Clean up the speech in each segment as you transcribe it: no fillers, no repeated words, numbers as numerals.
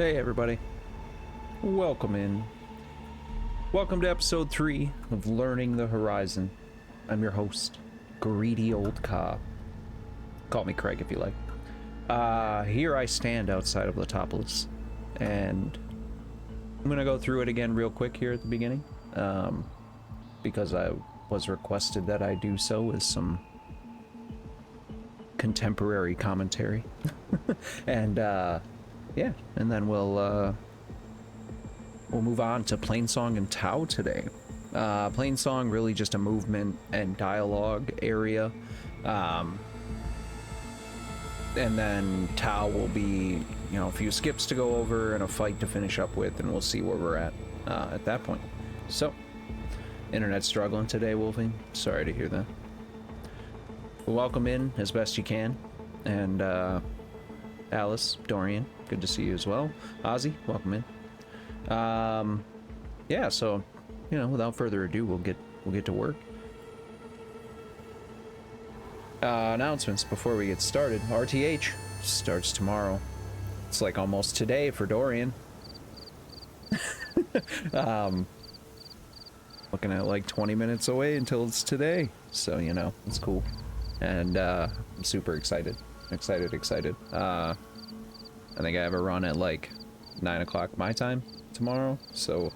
Hey everybody, welcome in. Welcome to episode 3 of Learning the Horizon. I'm your host, Greedy Old Cobb. Call me Craig if you like. Here I stand outside of Letopolis, and I'm gonna go through it again real quick here at the beginning, because I was requested that I do so with some contemporary commentary. And yeah, and then we'll move on to Plainsong and Tau today. Plainsong really just a movement and dialogue area, and then Tau will be, you know, a few skips to go over and a fight to finish up with, and we'll see where we're at that point. So, internet struggling today, Wolfie. Sorry to hear that. Welcome in as best you can, and Alice, Dorian, good to see you as well. Ozzy, welcome in. Yeah, so, you know, without further ado, we'll get to work. Announcements before we get started. RTH starts tomorrow. It's like almost today for Dorian. Looking at like 20 minutes away until it's today, so you know, it's cool. And I'm super excited. Excited. I think I have a run at like 9 o'clock my time tomorrow, so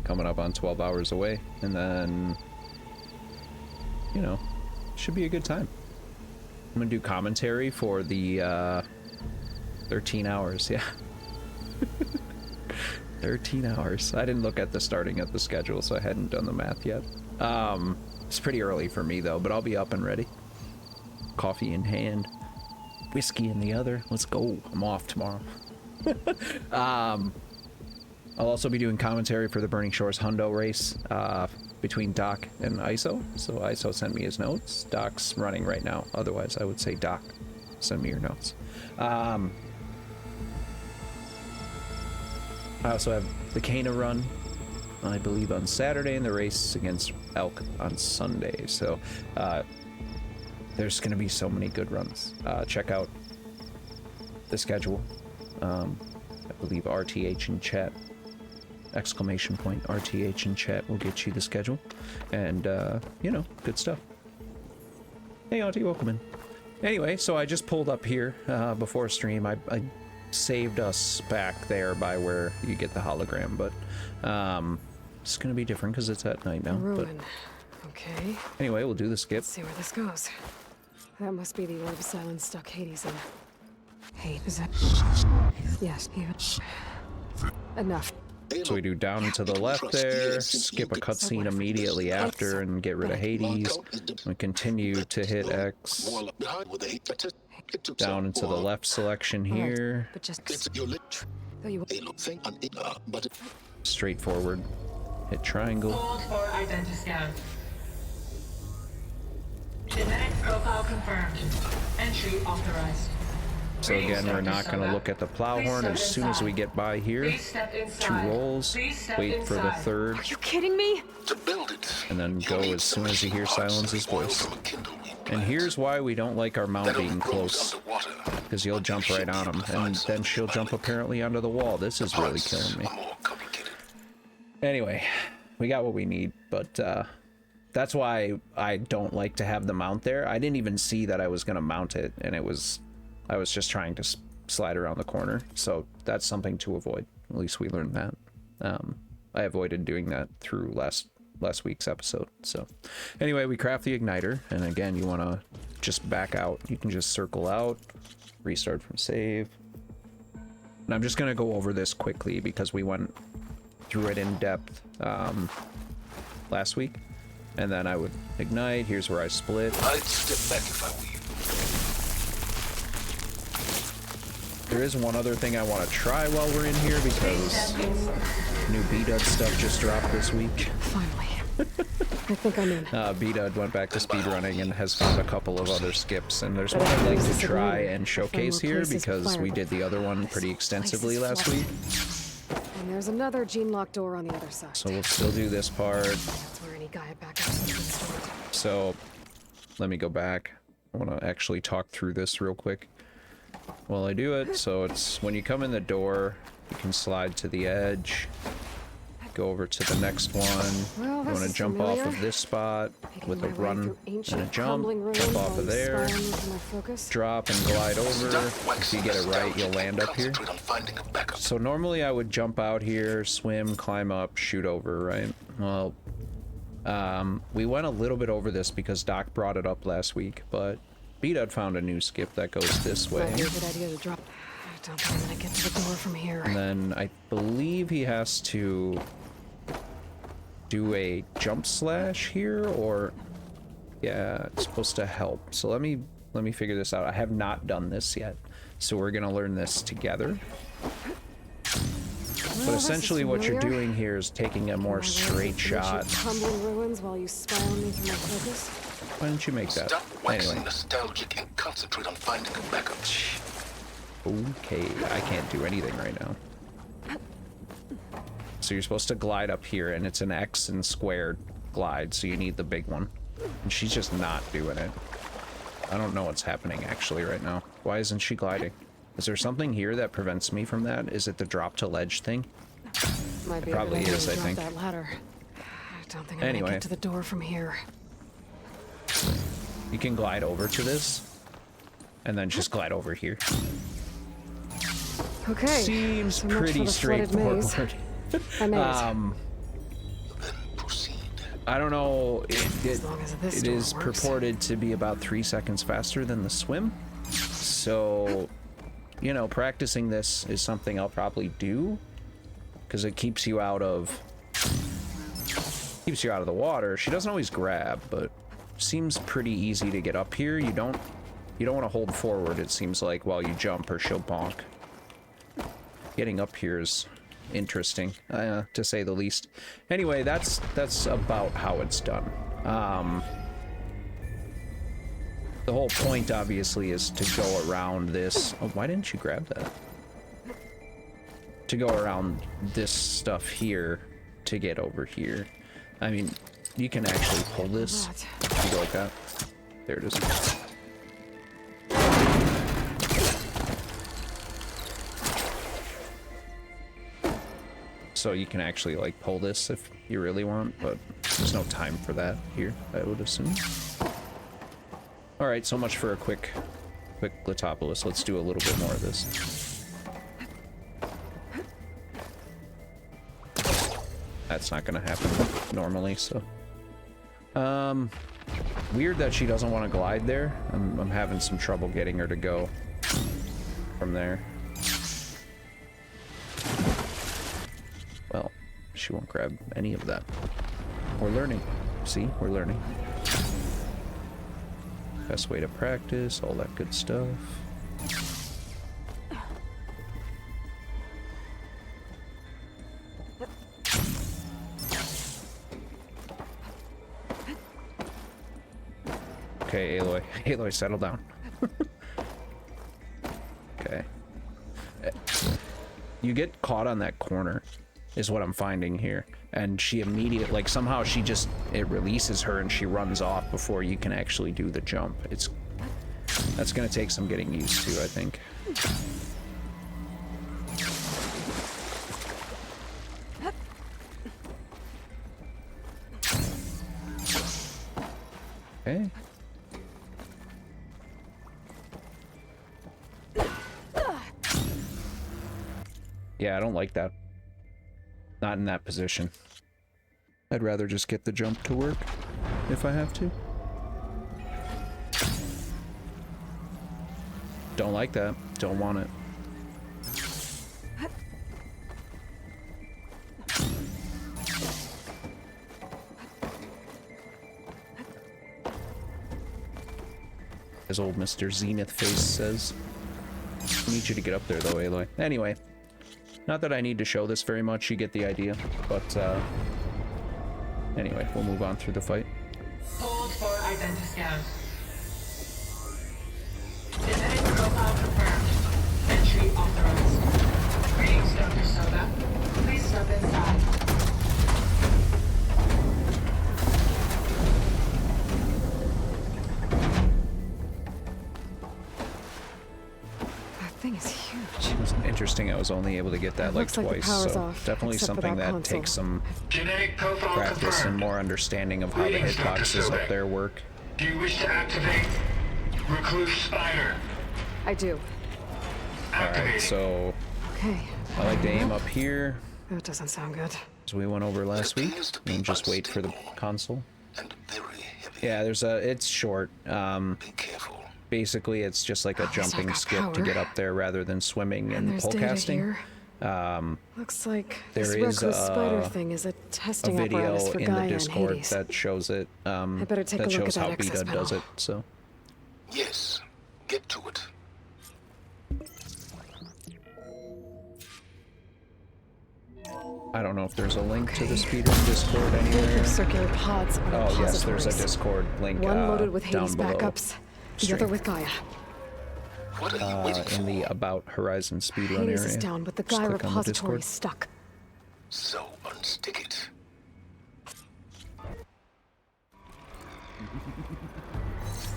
coming up on 12 hours away, and then, you know, should be a good time. I'm gonna do commentary for the 13 hours, yeah. 13 hours. I didn't look at the starting at the schedule, so I hadn't done the math yet. It's pretty early for me though, but I'll be up and ready. Coffee in hand, whiskey in the other. Let's go. I'm off tomorrow. I'll also be doing commentary for the Burning Shores Hundo race between Doc and ISO. So ISO sent me his notes. Doc's running right now. Otherwise, I would say, Doc, send me your notes. I also have the Cana run, I believe, on Saturday, and the race against Elk on Sunday. So there's going to be so many good runs. Check out the schedule. I believe RTH in chat, exclamation point, RTH in chat will get you the schedule. And, you know, good stuff. Hey, Auntie, welcome in. Anyway, so I just pulled up here before stream. I saved us back there by where you get the hologram, but it's going to be different because it's at night now. Ruin. Okay. Anyway, we'll do the skip. Let's see where this goes. That must be the orb of silence stuck Hades in. Hey, is that? Yes, here. Enough. So we do down and to the left there, skip a cutscene immediately after and get rid of Hades. We continue to hit X. Down into the left selection here. Straightforward. Hit triangle. Hold for identiscan. Genetic profile confirmed. Entry authorized. So again, we're not going to look at the plow horn as soon as we get by here. 2 rolls, wait for the third. Are you kidding me? And then go as soon as you hear Silence's voice. And here's why we don't like our mount being close. Because you'll jump right on him, and then she'll jump apparently onto the wall. This is really killing me. Anyway, we got what we need, but that's why I don't like to have the mount there. I didn't even see that I was going to mount it, and I was just trying to slide around the corner, so that's something to avoid. At least we learned that. I avoided doing that through last week's episode. So anyway, we craft the igniter, and again, you want to just back out. You can just circle out, restart from save. And I'm just going to go over this quickly because we went through it in depth last week. And then I would ignite. Here's where I split. I'd step back if I were you. There is one other thing I want to try while we're in here because new B-Dud stuff just dropped this week. Finally. I think I'm in. B-Dud went back to speedrunning and has found a couple of other skips, and there's one I'd like to try and showcase here because we did the other one pretty extensively last week. And there's another gene-locked door on the other side. So we'll still do this part. That's where any guy back up is stored. So let me go back. I want to actually talk through this real quick while I do it. So it's when you come in the door, You can slide to the edge. Go over to the next one. Well, You this want to is jump familiar. off of this spot Making with a my way run through and a ancient, jump. crumbling ruins Jump off while of you there. spy on me for my focus. Drop and glide over. If you get it right, you'll land up here. So normally I would jump out here, swim, climb up, shoot over, right? Well, we went a little bit over this because Doc brought it up last week, but B-Dud found a new skip that goes this way. Might be a good idea to drop. I don't think I'm gonna get to the door from here. And then I believe he has to do a jump slash here, or yeah, it's supposed to help. So let me figure this out. I have not done this yet, so we're gonna learn this together. Well, But this is essentially what you're familiar. doing here is taking a more straight shot. Crumbling ruins while you spy on me for my focus. Why didn't you make that? Stop waxing Anyway. nostalgic and concentrate on finding a backup. Okay, I can't do anything right now. So you're supposed to glide up here, and it's an X and squared glide, so you need the big one. And she's just not doing it. I don't know what's happening actually right now. Why isn't she gliding? Is there something here that prevents me from that? Is it the drop to ledge thing? Might be probably a good idea is, to I drop think. that ladder. I don't think I'm Anyway. gonna get to the door from here. You can glide over to this, and then just glide over here. Okay. Seems so much for pretty the flooded maze. straightforward. I made it. Then proceed. I don't know. As long as this It door is works. purported to be about 3 seconds faster than the swim. So, you know, practicing this is something I'll probably do, because it keeps you out of the water. She doesn't always grab, but seems pretty easy to get up here. You don't want to hold forward, it seems like, while you jump, or she'll bonk. Getting up here is interesting, to say the least. Anyway, that's about how it's done. The whole point, obviously, is to go around this. Oh, why didn't you grab that? To go around this stuff here to get over here. I mean, you can actually pull this. What? If you go like that. There it is. So you can actually like pull this if you really want, but there's no time for that here, I would assume. All right, so much for a quick Glitopolis. Let's do a little bit more of this. That's not gonna happen normally, so. Weird that she doesn't want to glide there. I'm having some trouble getting her to go from there. Well, she won't grab any of that. We're learning. See, we're learning. Best way to practice, all that good stuff. Okay, Aloy. Aloy, settle down. Okay. You get caught on that corner, is what I'm finding here. And she immediately, like, somehow she just, it releases her and she runs off before you can actually do the jump. That's gonna take some getting used to, I think. Okay. Yeah, I don't like that. Not in that position. I'd rather just get the jump to work, if I have to. Don't like that. Don't want it. As old Mr. Zenith Face says. I need you to get up there though, Aloy. Anyway. Not that I need to show this very much, you get the idea, but anyway, we'll move on through the fight. Hold for identiscan. Genetic profile confirmed. Entry authorized. Greetings, Dr. Soda. Please step inside. thing is huge. It was interesting. I was only able to get that It like looks like the twice. power's So off, definitely except for something that that console. takes some Genetic profile practice and confirmed. more understanding of how the Greetings, Dr. hitboxes up Sobek. there work. Do you wish to activate Recluse Spider? I do. Alright, Activating. so Okay. I like to aim up here, That doesn't sound good. as we went over last week, and just wait for the console. And very heavy. Yeah, it's short. Be careful. Basically, it's just like a At least I've jumping got skip to power. get up there rather than swimming And and there's pole data casting. here. Looks like there this is reckless spider a- thing is a A testing video apparatus for in the Gaia and Discord Hades. that shows it. I better take a that look shows at how that access Beta does panel. it. So Yes. Get to it. I don't know if there's a link to the speedrun Discord anywhere. They're circular pods or Oh yes, there's a repositories. Discord link One loaded with down Hades below. backups, the stream. other with Gaia. What are you waiting In for? the About Horizon speedrun Hades area. is down, but the Just Gaia click on the repository Discord. is stuck. So unstick it.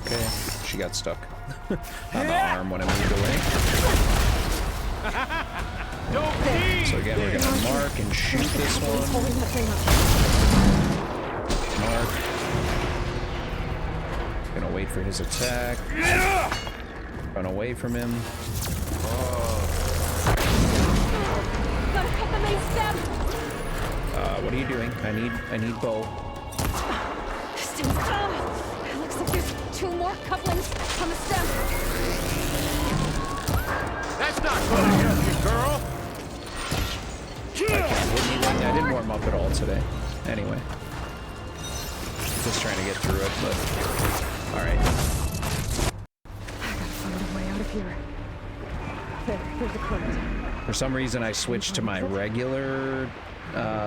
Okay, she got stuck on the arm when I moved away. So again, we're gonna mark and shoot this He's one. holding that thing up. Mark. Gonna wait for his attack. Run away from him. Gotta cut the main stem! What are you doing? I need bow. It looks like there's 2 more couplings on the stem. That's not gonna help you, girl. I didn't warm up at all today. Anyway. Just trying to get through it, but alright. I gotta find a way out of here. There's a current. For some reason I switched to my regular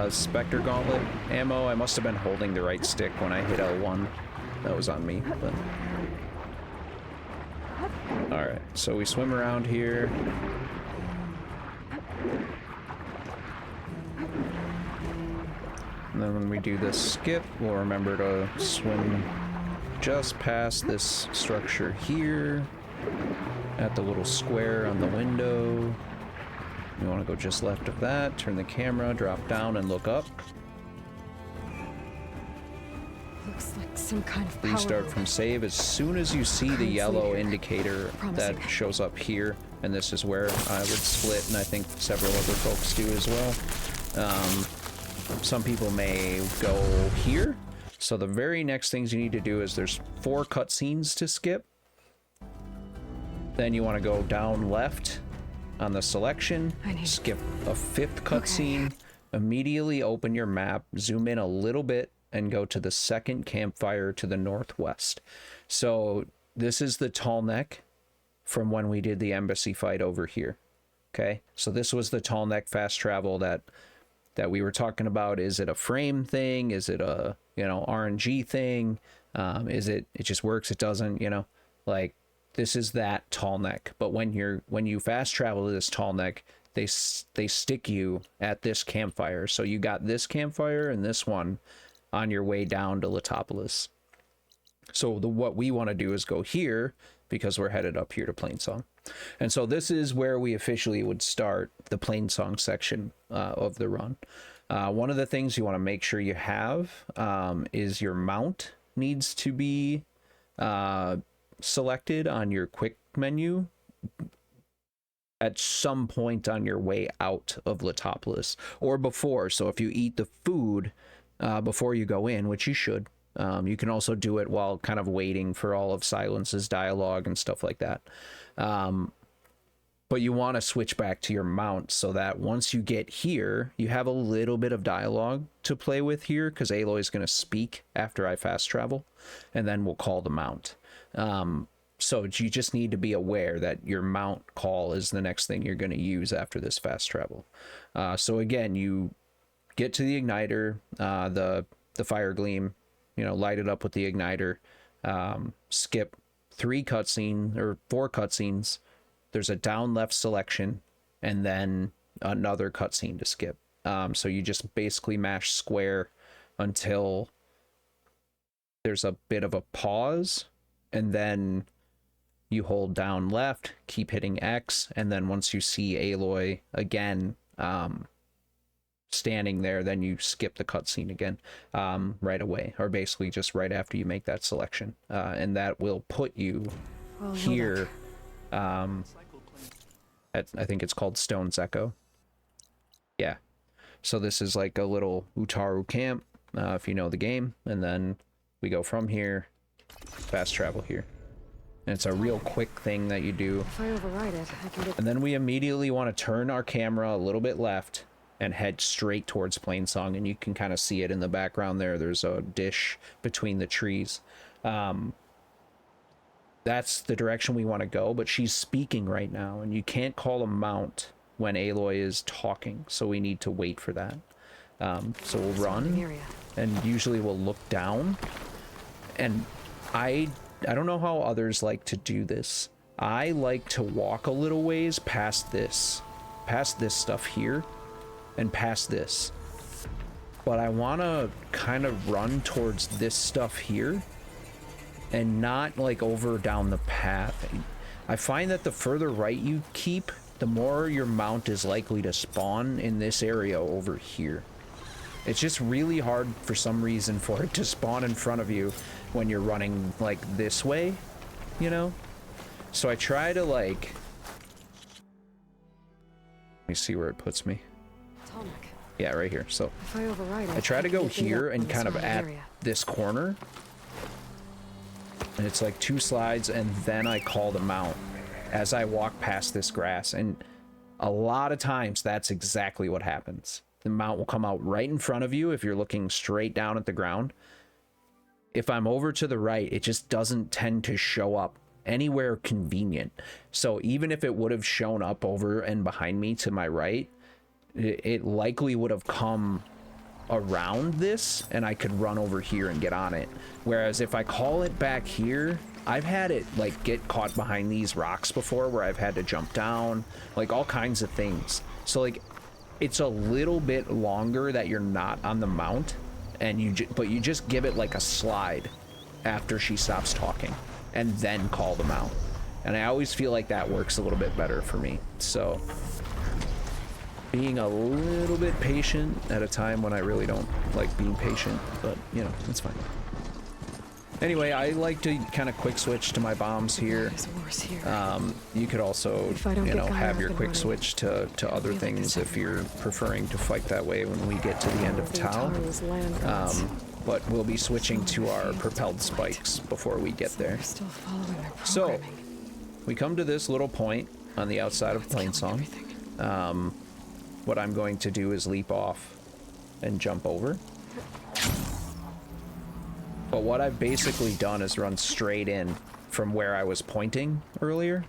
Spectre Gauntlet ammo. I must have been holding the right stick when I hit L1. That was on me, but alright, so we swim around here. And then when we do this skip, we'll remember to swim just past this structure here at the little square on the window. You want to go just left of that, turn the camera, drop down and look up. Looks like some kind of power Restart loop. from save. As soon as you see the Current's yellow leader. indicator Promising. that shows up here, and this is where I would split, and I think several other folks do as well. Some people may go here. So the very next things you need to do is there's 4 cutscenes to skip. Then you want to go down left on the selection, I need- skip a 5th cutscene, immediately open your map, zoom in a little bit, and go to the second campfire to the northwest. So this is the tall neck from when we did the embassy fight over here. Okay, so this was the tall neck fast travel that we were talking about. Is it a frame thing? Is it a, you know, RNG thing? Is it just works, it doesn't, you know? Like, this is that tall neck. But when you fast travel to this tall neck, they stick you at this campfire. So you got this campfire and this one on your way down to Letopolis. So what we want to do is go here because we're headed up here to Plainsong. And so this is where we officially would start the Plainsong section of the run. One of the things you want to make sure you have is your mount needs to be selected on your quick menu at some point on your way out of Letopolis or before. So if you eat the food before you go in, which you should, you can also do it while kind of waiting for all of Silence's dialogue and stuff like that. But you want to switch back to your mount so that once you get here, you have a little bit of dialogue to play with here, because Aloy is going to speak after I fast travel, and then we'll call the mount. So you just need to be aware that your mount call is the next thing you're going to use after this fast travel. So again, you get to the igniter, the fire gleam, you know, light it up with the igniter, skip 4 cutscenes. There's a down left selection and then another cutscene to skip. So you just basically mash square until there's a bit of a pause, and then you hold down left, keep hitting X, and then once you see Aloy again standing there, then you skip the cutscene again right away, or basically just right after you make that selection, and that will put you here at, I think it's called Stone's Echo. Yeah, so this is like a little Utaru camp, if you know the game, and then we go from here, fast travel here. And it's a real quick thing that you do. If I override it, I can get... And then we immediately want to turn our camera a little bit left and head straight towards Plainsong, and you can kind of see it in the background there. There's a dish between the trees. That's the direction we want to go, but she's speaking right now, and you can't call a mount when Aloy is talking, so we need to wait for that. So we'll run, and usually we'll look down, and I don't know how others like to do this. I like to walk a little ways past this stuff here, and past this. But I want to kind of run towards this stuff here, and not like over down the path. I find that the further right you keep, the more your mount is likely to spawn in this area over here. It's just really hard for some reason for it to spawn in front of you when you're running like this way, you know? So I try to like... Let me see where it puts me. Tonic. Yeah, right here. So If I override it, I try to go here and in the kind of surrounding at area. this corner. And it's like 2 slides, and then I call the mount as I walk past this grass. And a lot of times that's exactly what happens. The mount will come out right in front of you if you're looking straight down at the ground. If I'm over to the right, it just doesn't tend to show up anywhere convenient. So even if it would have shown up over and behind me to my right, it likely would have come around this, and I could run over here and get on it. Whereas if I call it back here, I've had it like get caught behind these rocks before where I've had to jump down, like all kinds of things. So like it's a little bit longer that you're not on the mount, and but you just give it like a slide after she stops talking and then call them out. And I always feel like that works a little bit better for me. So being a little bit patient at a time when I really don't like being patient, but you know, it's fine. Anyway, I like to kind of quick switch to my bombs here. There's worse here. You could also, If I don't you know, get Gaia have up your and quick running, switch to other like things this if you're preferring to fight that way when we get to the end of The Tau. Utaru's land gods. But we'll be switching to our propelled spikes before we get there. They're still following their So, programming. we come to this little point on the outside of Plainsong. What I'm going to do is leap off and jump over. But what I've basically done is run straight in from where I was pointing earlier.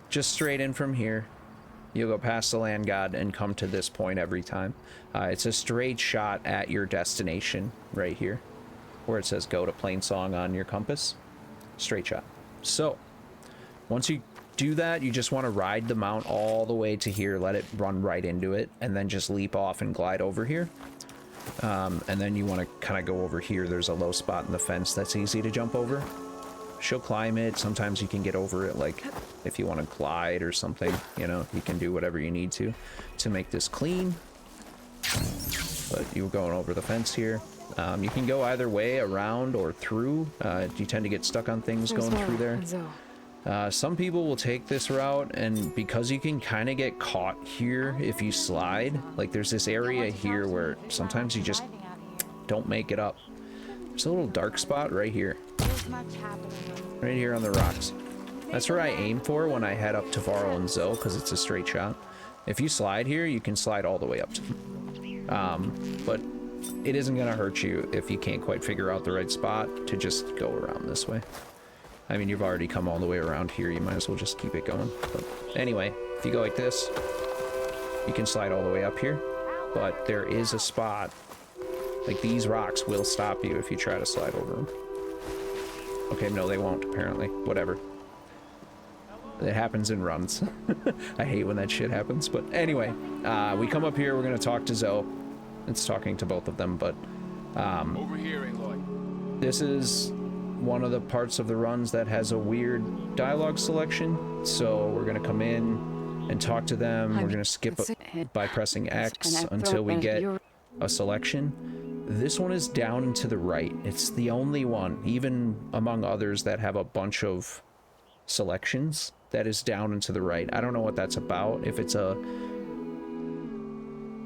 Just straight in from here. You'll go past the land god and come to this point every time. It's a straight shot at your destination right here, where it says go to Plainsong on your compass. Straight shot. So, once you do that, you just want to ride the mount all the way to here, let it run right into it, and then just leap off and glide over here. And then you want to kind of go over here. There's a low spot in the fence that's easy to jump over. She'll climb it. Sometimes you can get over it, like if you want to glide or something, you know, you can do whatever you need to make this clean. But you're going over the fence here. You can go either way, around or through. You tend to get stuck on things going through there. Some people will take this route, and because you can kind of get caught here if you slide, like there's this area here where sometimes you just don't make it up. There's a little dark spot right here. Right here on the rocks. That's where I aim for when I head up to Varl and Zoe, because it's a straight shot. If you slide here, you can slide all the way up to them. But it isn't going to hurt you if you can't quite figure out the right spot to just go around this way. I mean, you've already come all the way around here. You might as well just keep it going. But anyway, if you go like this, you can slide all the way up here. But there is a spot, like these rocks will stop you if you try to slide over them. Okay, no, they won't, apparently. Whatever. It happens in runs. I hate when that shit happens. But anyway, we come up here. We're going to talk to Zoe. It's talking to both of them, but Over here, Aloy. this is one of the parts of the runs that has a weird dialogue selection. So we're gonna come in and talk to them. We're gonna skip by pressing X until we get a selection. This one is down and to the right. It's the only one, even among others that have a bunch of selections, that is down and to the right. I don't know what that's about. If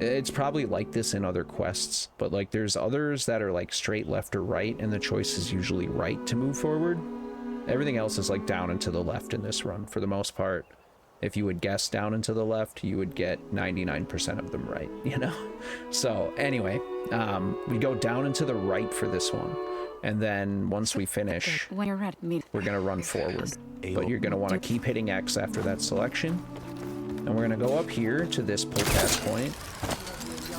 it's probably like this in other quests, but like there's others that are like straight left or right, and the choice is usually right to move forward. Everything else is like down and to the left in this run for the most part. If you would guess down and to the left, you would get 99% of them right, you know? So anyway, we go down and to the right for this one. And then once we finish, we're gonna run forward. But you're gonna wanna keep hitting X after that selection. And we're gonna go up here to this pull cast point.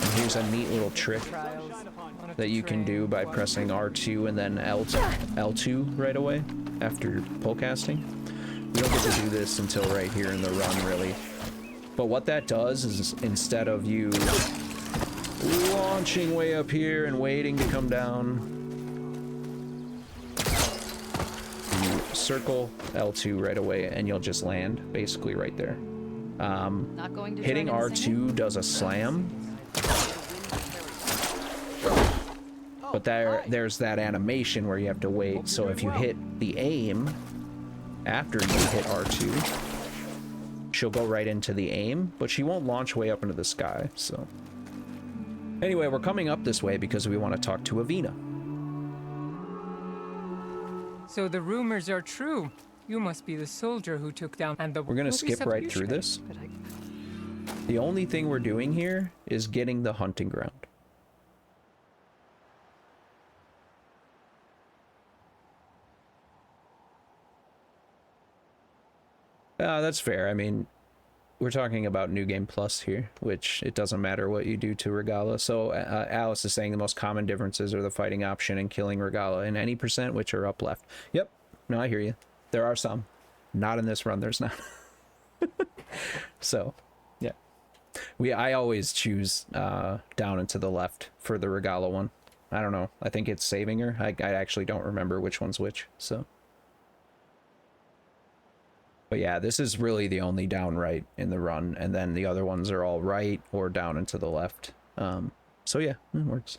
And here's a neat little trick that you can do by pressing R2 and then L2 right away after pull casting. We don't get to do this until right here in the run, really. But what that does is instead of you launching way up here and waiting to come down, you circle L2 right away and you'll just land basically right there. Hitting R2 does a slam, but there's that animation where you have to wait. So if you hit the aim after you hit R2, she'll go right into the aim, but she won't launch way up into the sky. So anyway, we're coming up this way because we want to talk to Avina. So the rumors are true. You must be the soldier who took down and the We're gonna skip right through this. The only thing we're doing here is getting the hunting ground. That's fair. I mean, we're talking about New Game Plus here, which it doesn't matter what you do to Regala. So Alice is saying the most common differences are the fighting option and killing Regala in any percent, which are up left. Yep. No, I hear you. There are some. Not in this run, there's not. So, yeah. I always choose down and to the left for the Regala one. I don't know. I think it's saving her. I actually don't remember which one's which, so. But yeah, this is really the only down right in the run, and then the other ones are all right or down and to the left. So yeah, it works.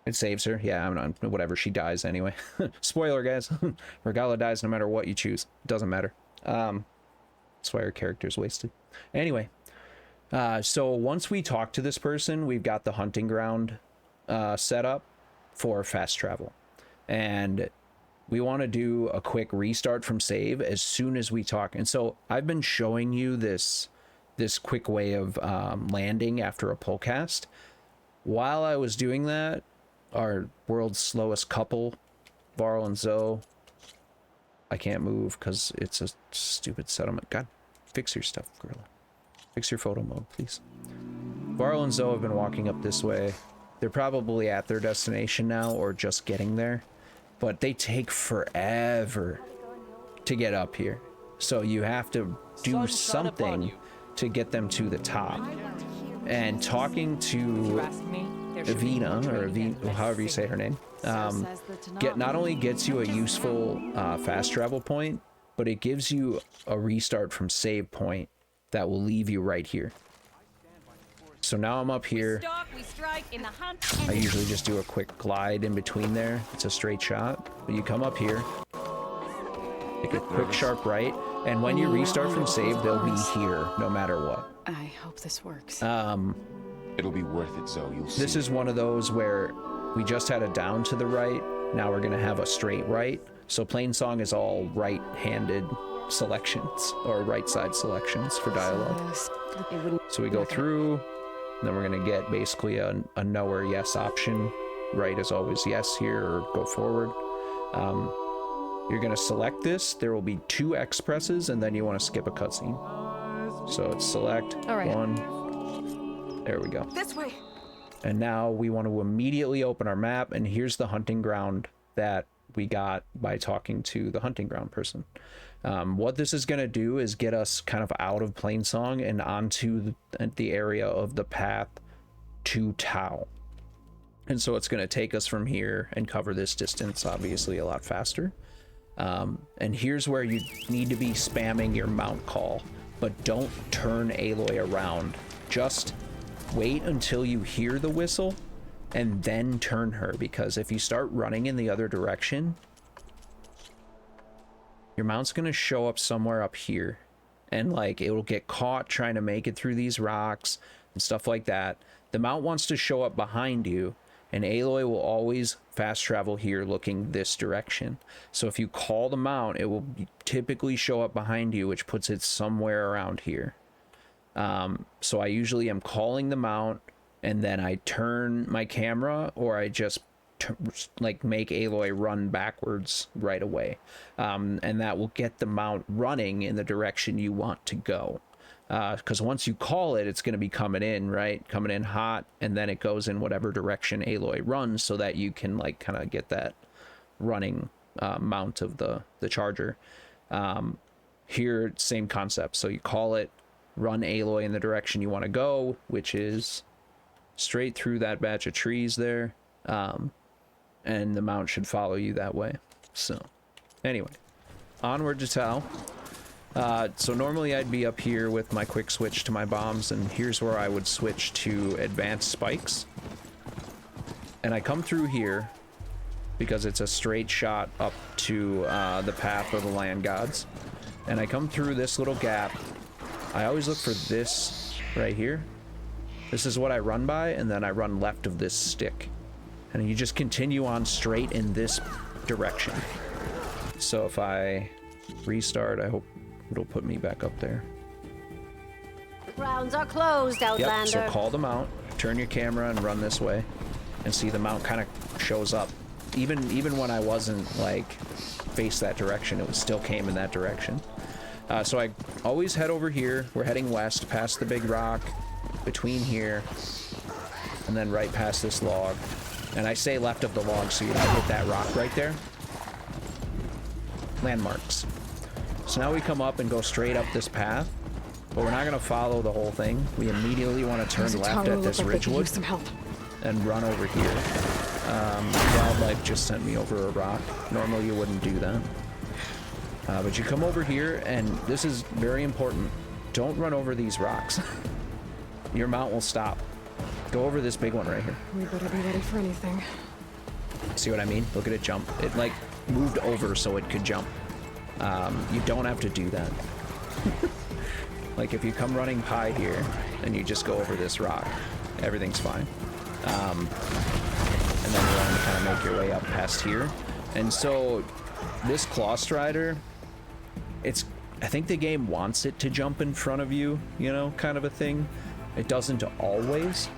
It saves her. Yeah, I'm not, whatever, she dies anyway. Spoiler, guys. Regala dies no matter what you choose. It doesn't matter. That's why her character's wasted. Anyway, so once we talk to this person, we've got the hunting ground set up for fast travel. And we want to do a quick restart from save as soon as we talk. And so I've been showing you this quick way of landing after a pull cast. While I was doing that, our world's slowest couple, Varl and Zoe, I can't move because it's a stupid settlement. God, fix your stuff, Gorilla. Fix your photo mode, please. Varl and Zoe have been walking up this way. They're probably at their destination now or just getting there. But they take forever to get up here. So you have to do something to get them to the top. And talking to Avina, or Avina, however you say her name, not only gets you a useful fast travel point, but it gives you a restart from save point that will leave you right here. So now I'm up here. I usually just do a quick glide in between there. It's a straight shot. But you come up here, take a quick sharp right, and when you restart from save, they'll be here no matter what. I hope this works. It'll be worth it, Zoe. You'll see. This is one of those where we just had a down to the right. Now we're gonna have a straight right. So Plainsong is all right-handed selections or right side selections for dialogue. So we go through. Then we're going to get basically a no or yes option. Right is always yes here, or go forward. You're going to select this. There will be 2 X presses, and then you want to skip a cutscene. So it's select, one. There we go. This way. And now we want to immediately open our map, and here's the hunting ground that we got by talking to the hunting ground person. What this is going to do is get us kind of out of Plainsong and onto the area of the path to Tau. And so it's going to take us from here and cover this distance, obviously, a lot faster. And here's where you need to be spamming your mount call, but don't turn Aloy around. Just wait until you hear the whistle and then turn her, because if you start running in the other direction, your mount's going to show up somewhere up here, and like it will get caught trying to make it through these rocks and stuff like that. The mount wants to show up behind you, and Aloy will always fast travel here looking this direction. So if you call the mount, it will typically show up behind you, which puts it somewhere around here. So I usually am calling the mount, and then I turn my camera, or I just like make Aloy run backwards right away. And that will get the mount running in the direction you want to go. Because once you call it, it's going to be coming in, right? Coming in hot, and then it goes in whatever direction Aloy runs, so that you can like kind of get that running mount of the charger. Here, same concept. So you call it, run Aloy in the direction you want to go, which is straight through that batch of trees there. And the mount should follow you that way. So anyway, onward to Tau. So normally I'd be up here with my quick switch to my bombs, and here's where I would switch to advanced spikes. And I come through here because it's a straight shot up to the path of the land gods. And I come through this little gap. I always look for this right here. This is what I run by, and then I run left of this stick. And you just continue on straight in this direction. So if I restart, I hope it'll put me back up there. Grounds are closed, Outlander. Yep, so call the mount, turn your camera and run this way, and see the mount kind of shows up. Even when I wasn't like face that direction, it still came in that direction. So I always head over here. We're heading west past the big rock, between here, and then right past this log. And I say left of the log so you don't hit that rock right there. Landmarks. So now we come up and go straight up this path, but we're not going to follow the whole thing. We immediately want to turn left at this ridgewood and run over here. Wildlife just sent me over a rock. Normally you wouldn't do that. But you come over here, and this is very important. Don't run over these rocks. Your mount will stop. Go over this big one right here. We better be ready for anything. See what I mean? Look at it jump. It like moved over so it could jump. You don't have to do that. Like if you come running pie here and you just go over this rock, everything's fine. And then you want to kind of make your way up past here. And so this Claw Strider, I think the game wants it to jump in front of you, you know, kind of a thing. It doesn't always,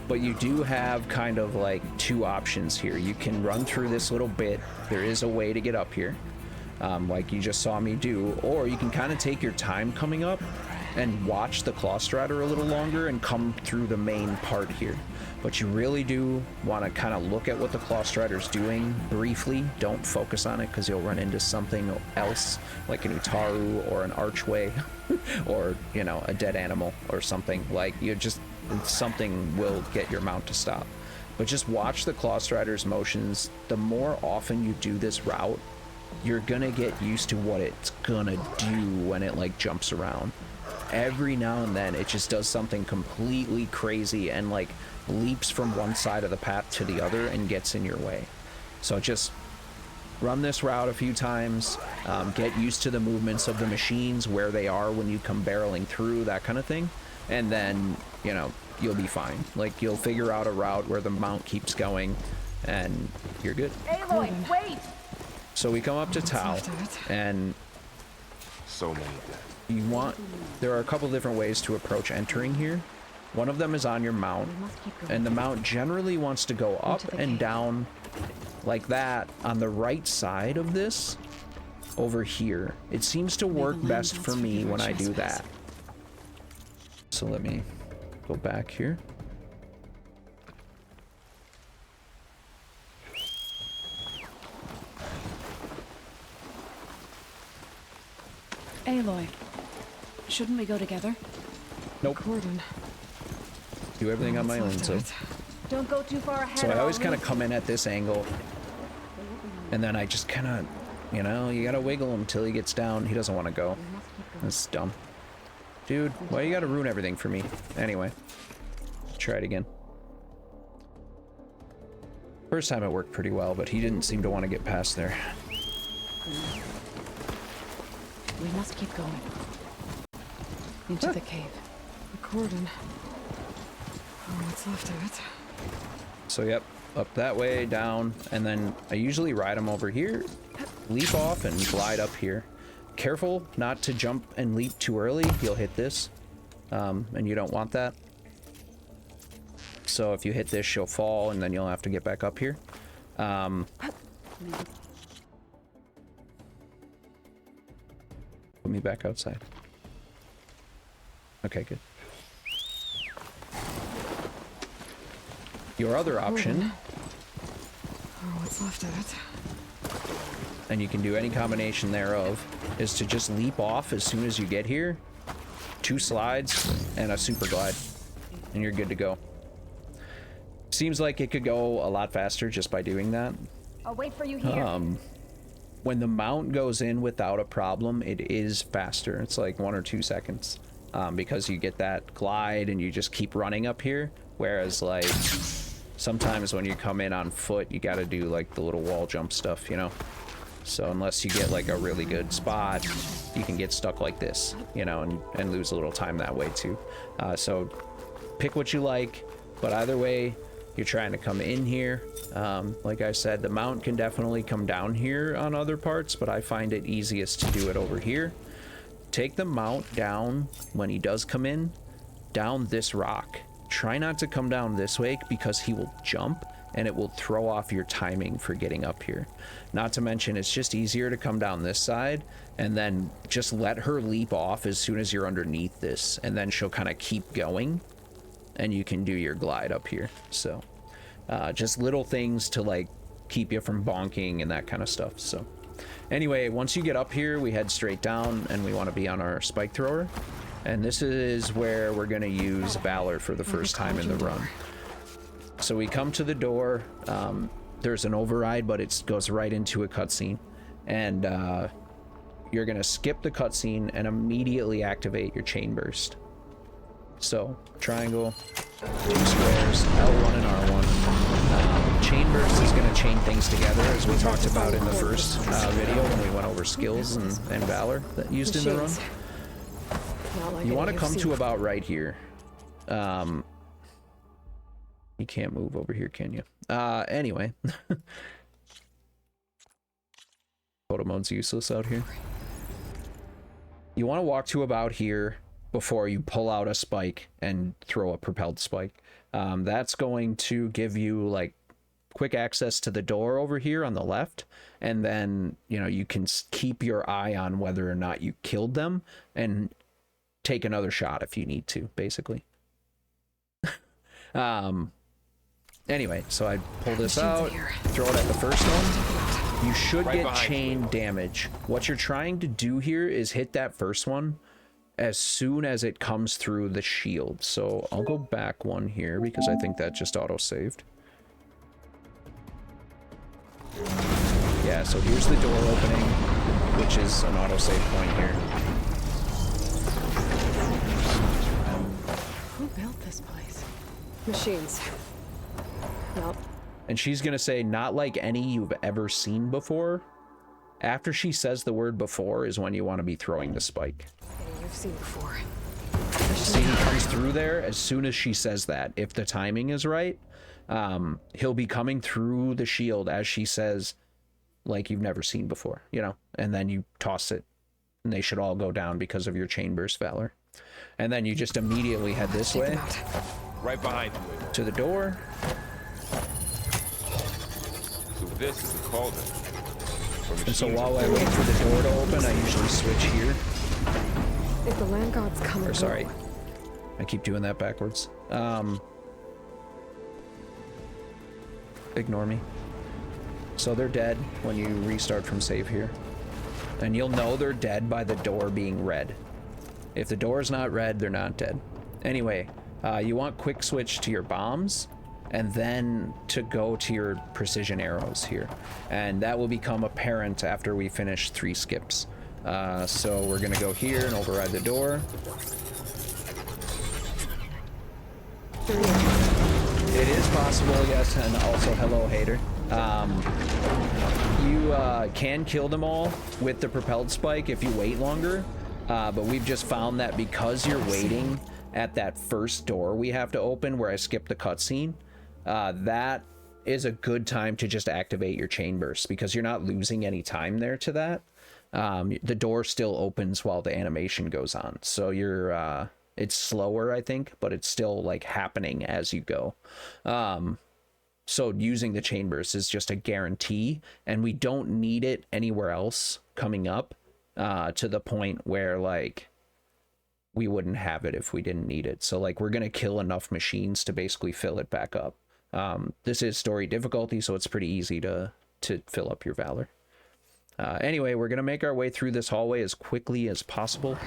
but you do have kind of like two options here. You can run through this little bit. There is a way to get up here, like you just saw me do, or you can kind of take your time coming up and watch the Claw Strider a little longer and come through the main part here. But you really do want to kind of look at what the Claw Strider's doing briefly. Don't focus on it, because you'll run into something else, like an Utaru or an archway, or, you know, a dead animal or something. Like, something will get your mount to stop. But just watch the Claw Strider's motions. The more often you do this route, you're gonna get used to what it's gonna do when it, like, jumps around. Every now and then, it just does something completely crazy and, like, leaps from one side of the path to the other and gets in your way. So just run this route a few times, get used to the movements of the machines, where they are when you come barreling through, that kind of thing, and then, you know, you'll be fine. Like, you'll figure out a route where the mount keeps going and you're good. Aloy, wait! So we come up to Tau, and So many dead. there are a couple different ways to approach entering here. One of them is on your mount, and the mount generally wants to go up and down like that on the right side of this over here. It seems to work best for me when I do that. So let me go back here. Aloy, shouldn't we go together? Nope. Gordon. Do everything on my own, so. Don't go too far ahead. So I or always I'll kind of lose come in at this angle, and then I just kind of, you know, you gotta wiggle him till he gets down. He doesn't want to go. That's dumb. Dude, why you gotta ruin everything for me? Anyway, try it again. First time it worked pretty well, but he didn't seem to want to get past there. We must keep going. Into the cave. The cordon. Oh, what's left of it? So yep, up that way, down, and then I usually ride him over here, leap off, and glide up here. Careful not to jump and leap too early. You'll hit this, and you don't want that. So if you hit this, you'll fall, and then you'll have to get back up here. Put me back outside. Okay, good. Your other option, Oh, what's left of it? and you can do any combination thereof, is to just leap off as soon as you get here. 2 slides and a super glide, and you're good to go. Seems like it could go a lot faster just by doing that. I'll wait for you here. When the mount goes in without a problem, it is faster. It's like 1 or 2 seconds, because you get that glide and you just keep running up here. Whereas like sometimes when you come in on foot, you got to do like the little wall jump stuff, you know? So unless you get like a really good spot, you can get stuck like this, you know, and lose a little time that way too. So pick what you like, but either way, you're trying to come in here. Like I said, the mount can definitely come down here on other parts, but I find it easiest to do it over here. Take the mount down when he does come in, down this rock. Try not to come down this way because he will jump and it will throw off your timing for getting up here. Not to mention, it's just easier to come down this side and then just let her leap off as soon as you're underneath this, and then she'll kind of keep going and you can do your glide up here. So just little things to like keep you from bonking and that kind of stuff. So anyway, once you get up here, we head straight down and we want to be on our spike thrower. And this is where we're going to use Valor for the first time in the run. So we come to the door. There's an override, but it goes right into a cutscene. And you're going to skip the cutscene and immediately activate your chain burst. So triangle, 2 squares, L1 and R1. Chain burst is going to chain things together, as we talked about in the first video when we went over skills and Valor that used in the run. You want to come to about right here. You can't move over here, can you? Anyway. Photo mode's useless out here. You want to walk to about here before you pull out a spike and throw a propelled spike. That's going to give you like quick access to the door over here on the left, and then, you know, you can keep your eye on whether or not you killed them and take another shot if you need to, basically. Anyway, so I pull this out, throw it at the first one. You should get chain damage. What you're trying to do here is hit that first one as soon as it comes through the shield. So I'll go back one here because I think that just auto-saved. Yeah, so here's the door opening, which is an auto-save point here. Who built this place? Machines. Nope. And she's gonna say, not like any you've ever seen before. After she says the word before is when you want to be throwing the spike. I've seen before. See, he comes through there as soon as she says that. If the timing is right, he'll be coming through the shield as she says, like you've never seen before, you know, and then you toss it and they should all go down because of your chain burst Valor. And then you just immediately head this way. Right behind you. To the door. So this is the cauldron. And so while I wait for the door to open, I usually switch here. If the land gods come, Or sorry, I keep doing that backwards. Ignore me. So they're dead when you restart from save here. And you'll know they're dead by the door being red. If the door is not red, they're not dead. Anyway, you want quick switch to your bombs, and then to go to your precision arrows here. And that will become apparent after we finish 3 skips. So we're gonna go here and override the door. It is possible, yes, and also hello, hater. You can kill them all with the propelled spike if you wait longer, but we've just found that because you're waiting at that first door we have to open where I skipped the cutscene, that is a good time to just activate your chain burst because you're not losing any time there to that. The door still opens while the animation goes on, so you're it's slower, I think, but it's still like happening as you go. So using the chain burst is just a guarantee, and we don't need it anywhere else coming up, to the point where like we wouldn't have it if we didn't need it. So like we're gonna kill enough machines to basically fill it back up. This is story difficulty, so it's pretty easy to fill up your valor. Anyway, we're gonna make our way through this hallway as quickly as possible.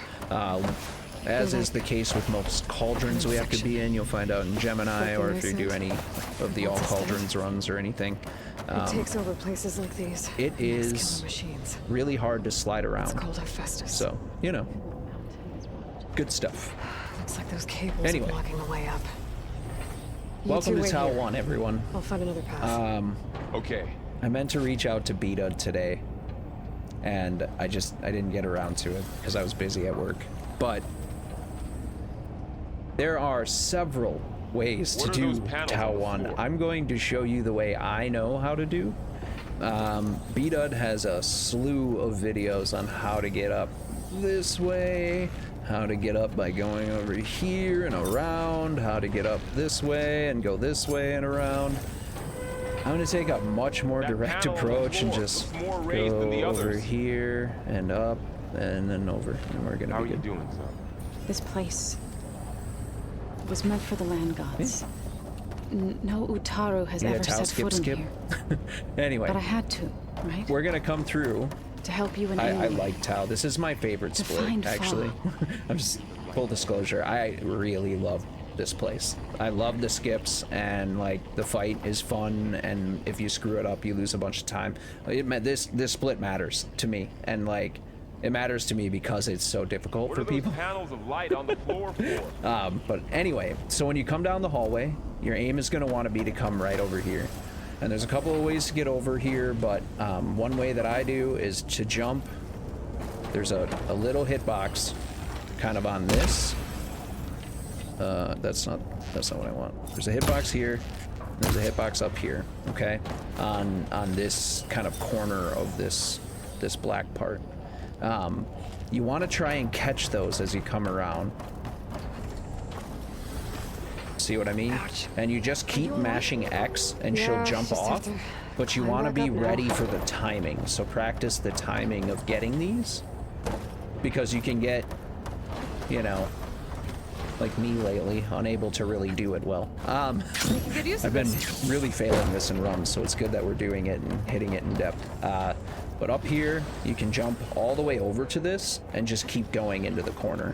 As is the case with most cauldrons we have to be in, you'll find out in Gemini, or if you do any of the all cauldrons runs or anything. It takes over places like these. It is really hard to slide around. It's called Hephaestus. So, you know, good stuff. Looks like those cables are blocking the way up. Welcome to Tau 1, everyone. I'll find another path. Okay. I meant to reach out to Beta today, and I didn't get around to it because I was busy at work. But there are several ways to do Tau 1. I'm going to show you the way I know how to do. B-Dud has a slew of videos on how to get up this way, how to get up by going over here and around, how to get up this way and go this way and around. I'm going to take a much more direct approach and just go over here and up and then over, and we're going to be good. How are you doing, son? This place was meant for the land gods. No Utaru has ever set foot in here. Anyway. But I had to, right? We're gonna come through. To help you in I like Tau. This is my favorite split, actually. I'm just, full disclosure, I really love this place. I love the skips, and like the fight is fun, and if you screw it up, you lose a bunch of time. This split matters to me, and like it matters to me because it's so difficult for people. Panels of light on the floor for? But anyway, so when you come down the hallway, your aim is going to want to be to come right over here. And there's a couple of ways to get over here, but one way that I do is to jump. There's a little hitbox kind of on this. That's not what I want. There's a hitbox here. There's a hitbox up here, okay? On this kind of corner of this black part. You want to try and catch those as you come around. See what I mean? Ouch. And you just keep mashing X and she'll jump off, but you want to be ready for the timing. So practice the timing of getting these, because you can get, you know, like me lately, unable to really do it well. I've been really failing this in runs, so it's good that we're doing it and hitting it in depth. But up here, you can jump all the way over to this and just keep going into the corner.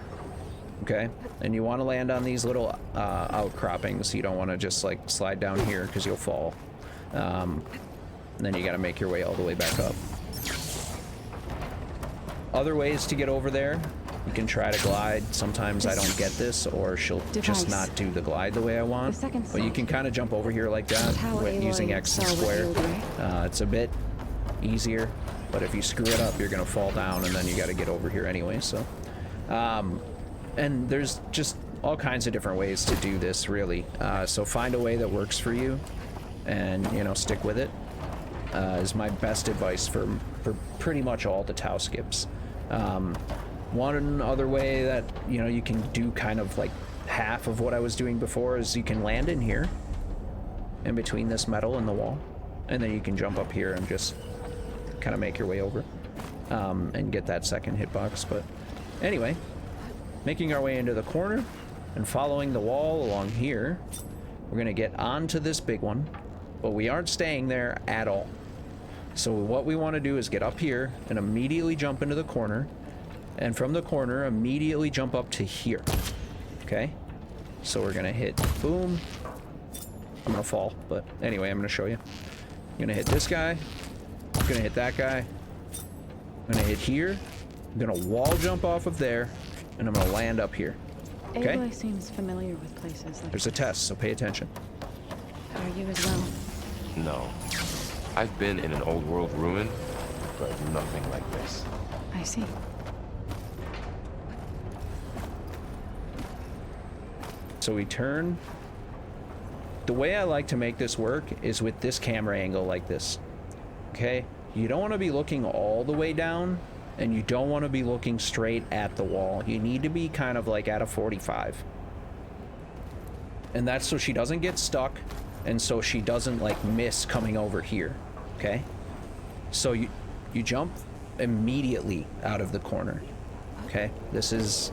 Okay? And you want to land on these little outcroppings. You don't want to just like slide down here because you'll fall. And then you got to make your way all the way back up. Other ways to get over there, you can try to glide. Sometimes I don't get this, or she'll just not do the glide the way I want. But you can kind of jump over here like that with using X and square. It's a bit easier, but if you screw it up, you're gonna fall down, and then you got to get over here anyway. So, and there's just all kinds of different ways to do this, really. So find a way that works for you, and you know, stick with it. Is my best advice for pretty much all the Tau skips. One other way that, you know, you can do kind of like half of what I was doing before is you can land in here, in between this metal and the wall, and then you can jump up here and just kind of make your way over and get that second hitbox. But anyway, making our way into the corner and following the wall along here, we're gonna get onto this big one, but we aren't staying there at all. So what we want to do is get up here and immediately jump into the corner, and from the corner immediately jump up to here. Okay, so we're gonna hit boom, I'm gonna fall, but anyway, I'm gonna show you. I'm gonna hit this guy. I'm gonna hit that guy. I'm gonna hit here. I'm gonna wall jump off of there, and I'm gonna land up here. Okay? Aloy seems familiar with places like There's a test, so pay attention. Are you as well? No. I've been in an old world ruin, but nothing like this. I see. So we turn. The way I like to make this work is with this camera angle like this. Okay? You don't want to be looking all the way down, and you don't want to be looking straight at the wall. You need to be kind of like at a 45. And that's so she doesn't get stuck, and so she doesn't like miss coming over here. Okay? So you jump immediately out of the corner. Okay? This is...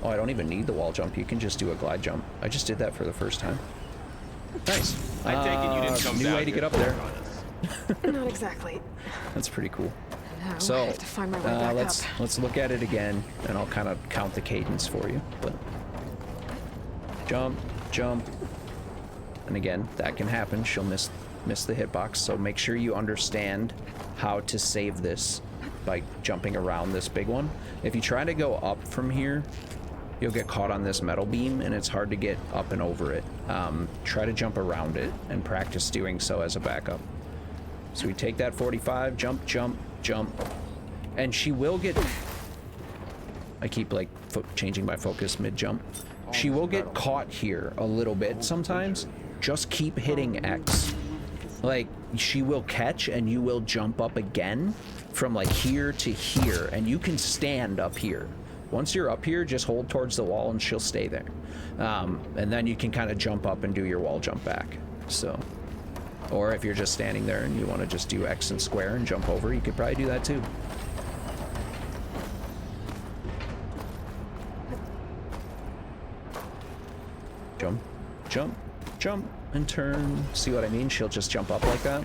Oh, I don't even need the wall jump. You can just do a glide jump. I just did that for the first time. Nice. I take it you didn't come new down way to here get up there. on us. Not exactly. That's pretty cool. Now So I have to find my way back let's look at it again, and I'll kind of count the cadence for you. But jump, jump, and again, that can happen. She'll miss the hitbox. So make sure you understand how to save this by jumping around this big one. If you try to go up from here, you'll get caught on this metal beam, and it's hard to get up and over it. Try to jump around it and practice doing so as a backup. So we take that 45, jump, jump, jump, and she will get... I keep like changing my focus mid-jump. She will get caught here a little bit sometimes. Just keep hitting X. Like, she will catch and you will jump up again from like here to here, and you can stand up here. Once you're up here, just hold towards the wall and she'll stay there. And then you can kind of jump up and do your wall jump back. So, or if you're just standing there and you want to just do X and square and jump over, you could probably do that too. Jump, jump, jump, and turn. See what I mean? She'll just jump up like that.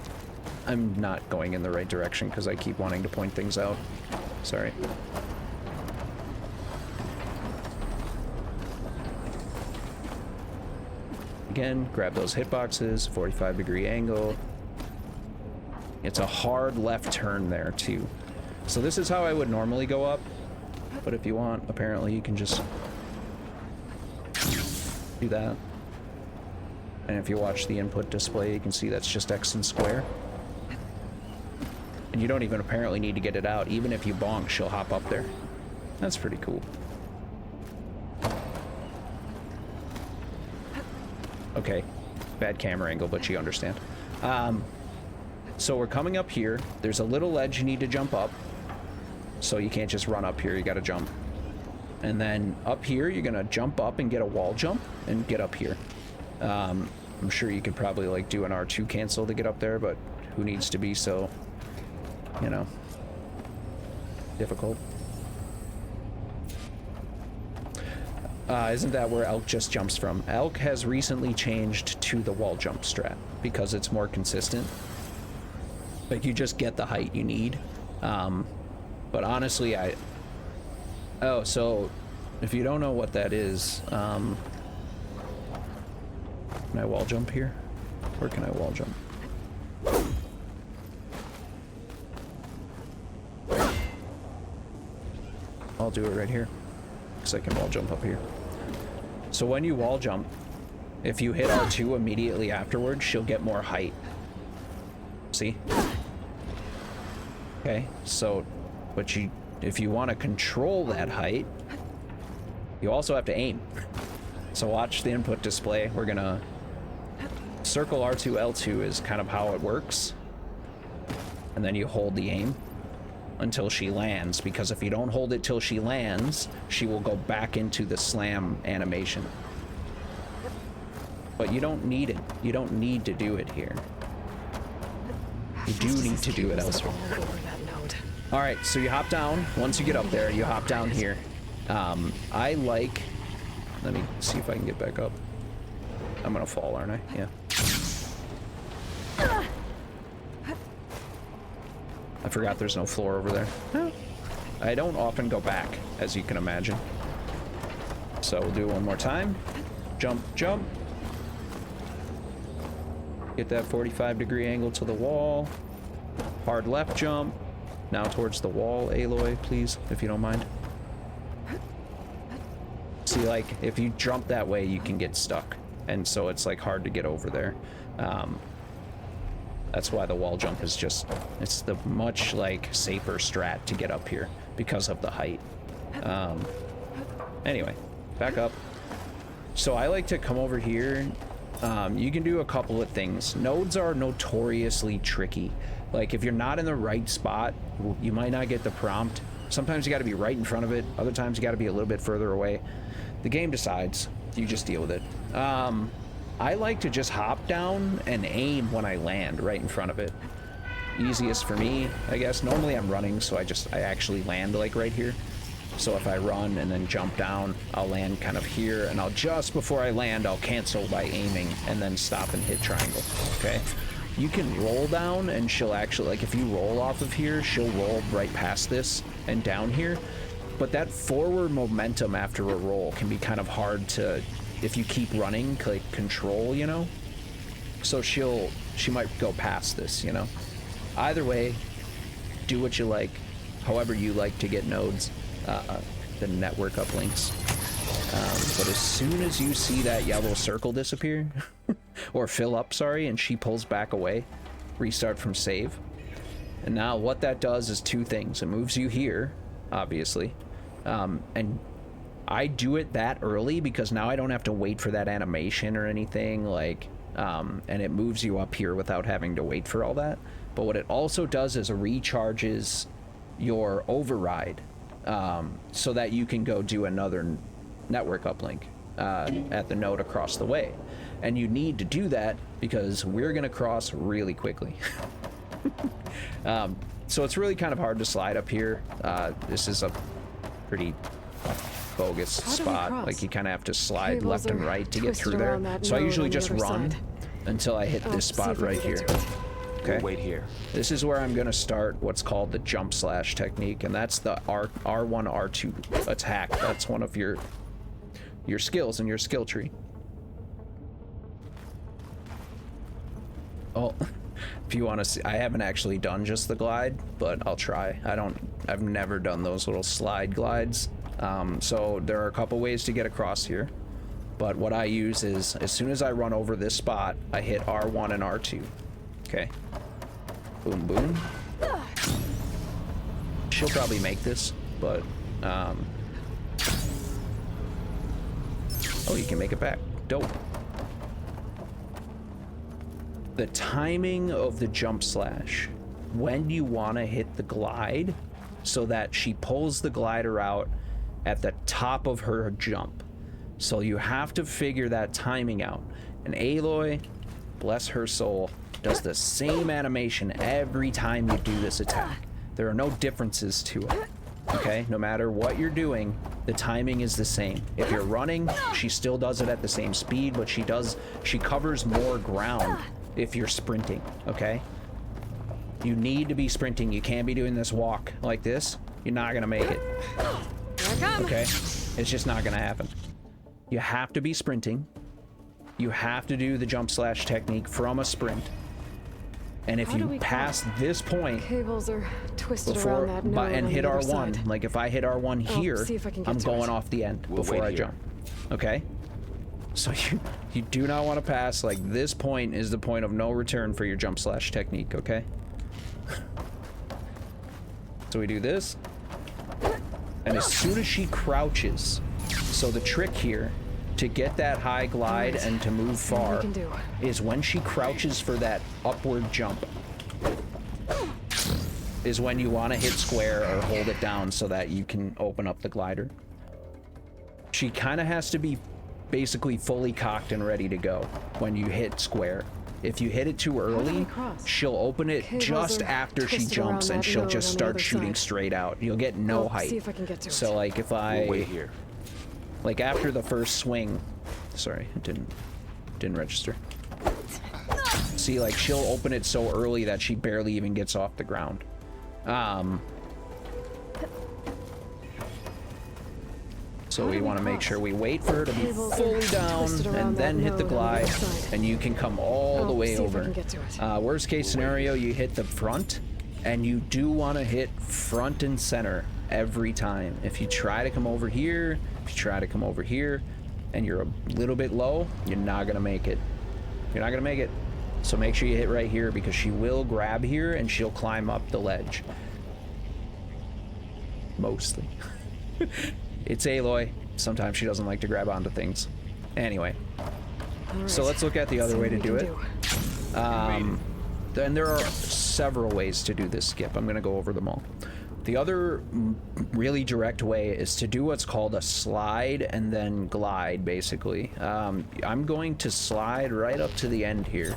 I'm not going in the right direction because I keep wanting to point things out. Sorry. Again, grab those hitboxes, 45-degree angle. It's a hard left turn there too. So this is how I would normally go up, but if you want, apparently you can just do that. And if you watch the input display, you can see that's just X and square. And you don't even apparently need to get it out. Even if you bonk, she'll hop up there. That's pretty cool. Okay, bad camera angle, but you understand. So we're coming up here. There's a little ledge you need to jump up. So you can't just run up here, you gotta jump. And then up here, you're gonna jump up and get a wall jump and get up here. I'm sure you could probably like do an R2 cancel to get up there, but who needs to be so, you know, difficult? Isn't that where Elk just jumps from? Elk has recently changed to the wall jump strat because it's more consistent. Like, you just get the height you need. But honestly, oh, so if you don't know what that is, can I wall jump here? Where can I wall jump? I'll do it right here, because I can wall jump up here. So when you wall jump, if you hit R2 immediately afterwards, she'll get more height. See? Okay, so, but if you want to control that height, you also have to aim. So watch the input display. We're gonna circle R2, L2 is kind of how it works. And then you hold the aim until she lands, because if you don't hold it till she lands, she will go back into the slam animation. But you don't need it. You don't need to do it here. You do need to do it elsewhere. All right, so you hop down. Once you get up there, you hop down here. I like... Let me see if I can get back up. I'm gonna fall, aren't I? Yeah. I forgot there's no floor over there. I don't often go back, as you can imagine. So we'll do it one more time. Jump, jump. Get that 45-degree angle to the wall. Hard left jump. Now towards the wall, Aloy, please, if you don't mind. See, like, if you jump that way, you can get stuck. And so it's, like, hard to get over there. That's why the wall jump is just... It's the much, like, safer strat to get up here because of the height. Anyway, back up. So I like to come over here. You can do a couple of things. Nodes are notoriously tricky. Like, if you're not in the right spot, you might not get the prompt. Sometimes you got to be right in front of it. Other times you got to be a little bit further away. The game decides. You just deal with it. I like to just hop down and aim when I land right in front of it. Easiest for me, I guess. Normally I'm running, so I actually land like right here. So if I run and then jump down, I'll land kind of here, and I'll just before I land, I'll cancel by aiming and then stop and hit triangle. Okay? You can roll down, and she'll actually, like, if you roll off of here, she'll roll right past this and down here. But that forward momentum after a roll can be kind of hard to, if you keep running, like, control, you know? So she might go past this, you know? Either way, do what you like, however you like to get nodes, the network uplinks. But as soon as you see that yellow circle disappear, or fill up, sorry, and she pulls back away, restart from save. And now what that does is two things. It moves you here, obviously, and I do it that early because now I don't have to wait for that animation or anything, like, and it moves you up here without having to wait for all that. But what it also does is it recharges your override, so that you can go do another network uplink at the node across the way. And you need to do that because we're gonna cross really quickly. So it's really kind of hard to slide up here. This is a pretty bogus spot. Like, you kind of have to slide left and right to get through there. So I usually just run until I hit this spot right here. Okay. We'll wait here. This is where I'm gonna start what's called the jump slash technique, and that's the R1 R2 attack. That's one of your skills in your skill tree. Oh, if you want to see, I haven't actually done just the glide, but I'll try. I've never done those little slide glides. So there are a couple ways to get across here, but what I use is, as soon as I run over this spot, I hit R1 and R2. Okay. Boom, boom. She'll probably make this, but, oh, you can make it back. Dope. The timing of the jump slash, when you want to hit the glide, so that she pulls the glider out at the top of her jump. So you have to figure that timing out. And Aloy, bless her soul, does the same animation every time you do this attack. There are no differences to it. Okay, no matter what you're doing, the timing is the same. If you're running, she still does it at the same speed, but she covers more ground if you're sprinting, okay? You need to be sprinting. You can't be doing this walk like this. You're not gonna make it. Okay? It's just not gonna happen. You have to be sprinting. You have to do the jump slash technique from a sprint. And if you pass this point cables are twisted before around that node and on hit the other R1, side. like if I hit R1 here, see if I can get I'm to going it. off the end We'll before wait I here. jump. Okay? So you do not want to pass, like, this point is the point of no return for your jump slash technique, okay? So we do this. And as soon as she crouches, so the trick here to get that high glide and to move far is when she crouches for that upward jump is when you want to hit square or hold it down so that you can open up the glider. She kind of has to be basically fully cocked and ready to go when you hit square. If you hit it too early, she'll open it just after she jumps and she'll just start shooting straight out. You'll get no height. See if I can get to So it. like if I We'll wait here. like after the first swing, sorry, it didn't register. See, like she'll open it so early that she barely even gets off the ground. So How we do we want to make cross? sure we wait for her to be Cables are fully down twisted around and then that hit the node on the other glide, side. and you can come all the I'll way see if I over. can get to it. Worst case scenario, you hit the front, and you do want to hit front and center every time. If you try to come over here, if you try to come over here, and you're a little bit low, you're not gonna make it. You're not gonna make it. So make sure you hit right here, because she will grab here and she'll climb up the ledge. Mostly. It's Aloy. Sometimes she doesn't like to grab onto things. Anyway, so let's look at the other way to do it. Then there are several ways to do this skip. I'm gonna go over them all. The other really direct way is to do what's called a slide and then glide, basically. I'm going to slide right up to the end here.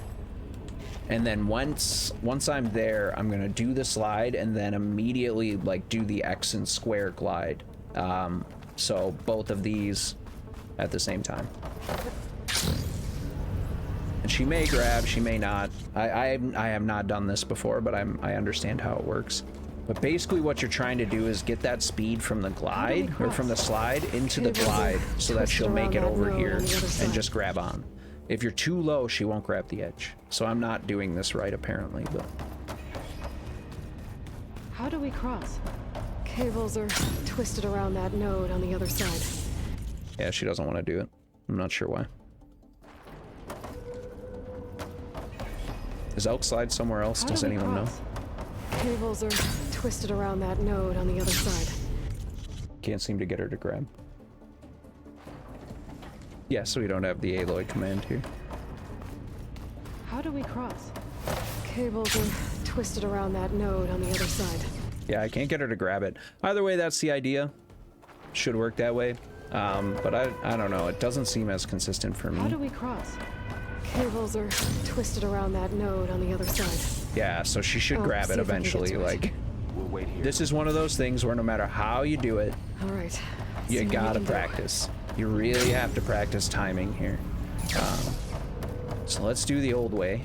And then once I'm there, I'm gonna do the slide and then immediately like do the X and square glide. So both of these at the same time. And she may grab, she may not. I have not done this before, but I understand how it works. But basically what you're trying to do is get that speed from the glide, or from the slide, into the glide, so that she'll make it over here and just grab on. If you're too low, she won't grab the edge. So I'm not doing this right, apparently, but... How do we cross? Cables are twisted around that node on the other side. Yeah, she doesn't want to do it. I'm not sure why. Is Elk slide somewhere else? Does anyone know? Cables are twisted around that node on the other side. Can't seem to get her to grab. Yeah, so we don't have the Aloy command here. How do we cross? Cables are twisted around that node on the other side. Yeah, I can't get her to grab it. Either way, that's the idea. Should work that way. But I don't know. It doesn't seem as consistent for me. How do we cross? Cables are twisted around that node on the other side. Yeah, so she should grab it eventually. Like, this is one of those things where no matter how you do it, all right, you gotta practice. You really have to practice timing here. So let's do the old way,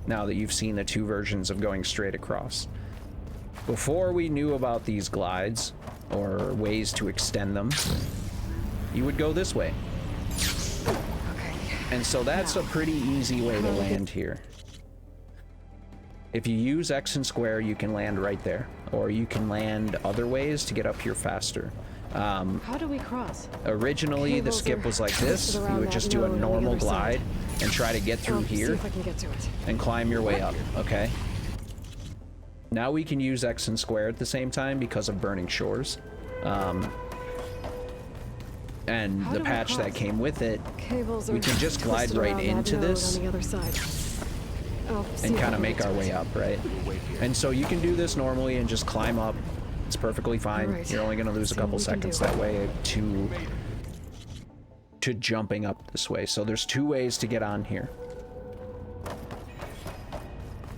now that you've seen the two versions of going straight across. Before we knew about these glides, or ways to extend them, you would go this way. And so that's a pretty easy way to land here. If you use X and square, you can land right there. Or you can land other ways to get up here faster. How do we cross? Originally, the skip was like this. You would just do a normal glide and try to get through here see if I can get to it. and climb your way up, okay? Now we can use X and square at the same time because of Burning Shores. And the patch that came with it, we can just glide right into this and kind of make our way up, right? And so you can do this normally and just climb up. It's perfectly fine. Right. You're only going to lose a couple seconds that way to jumping up this way. So there's two ways to get on here.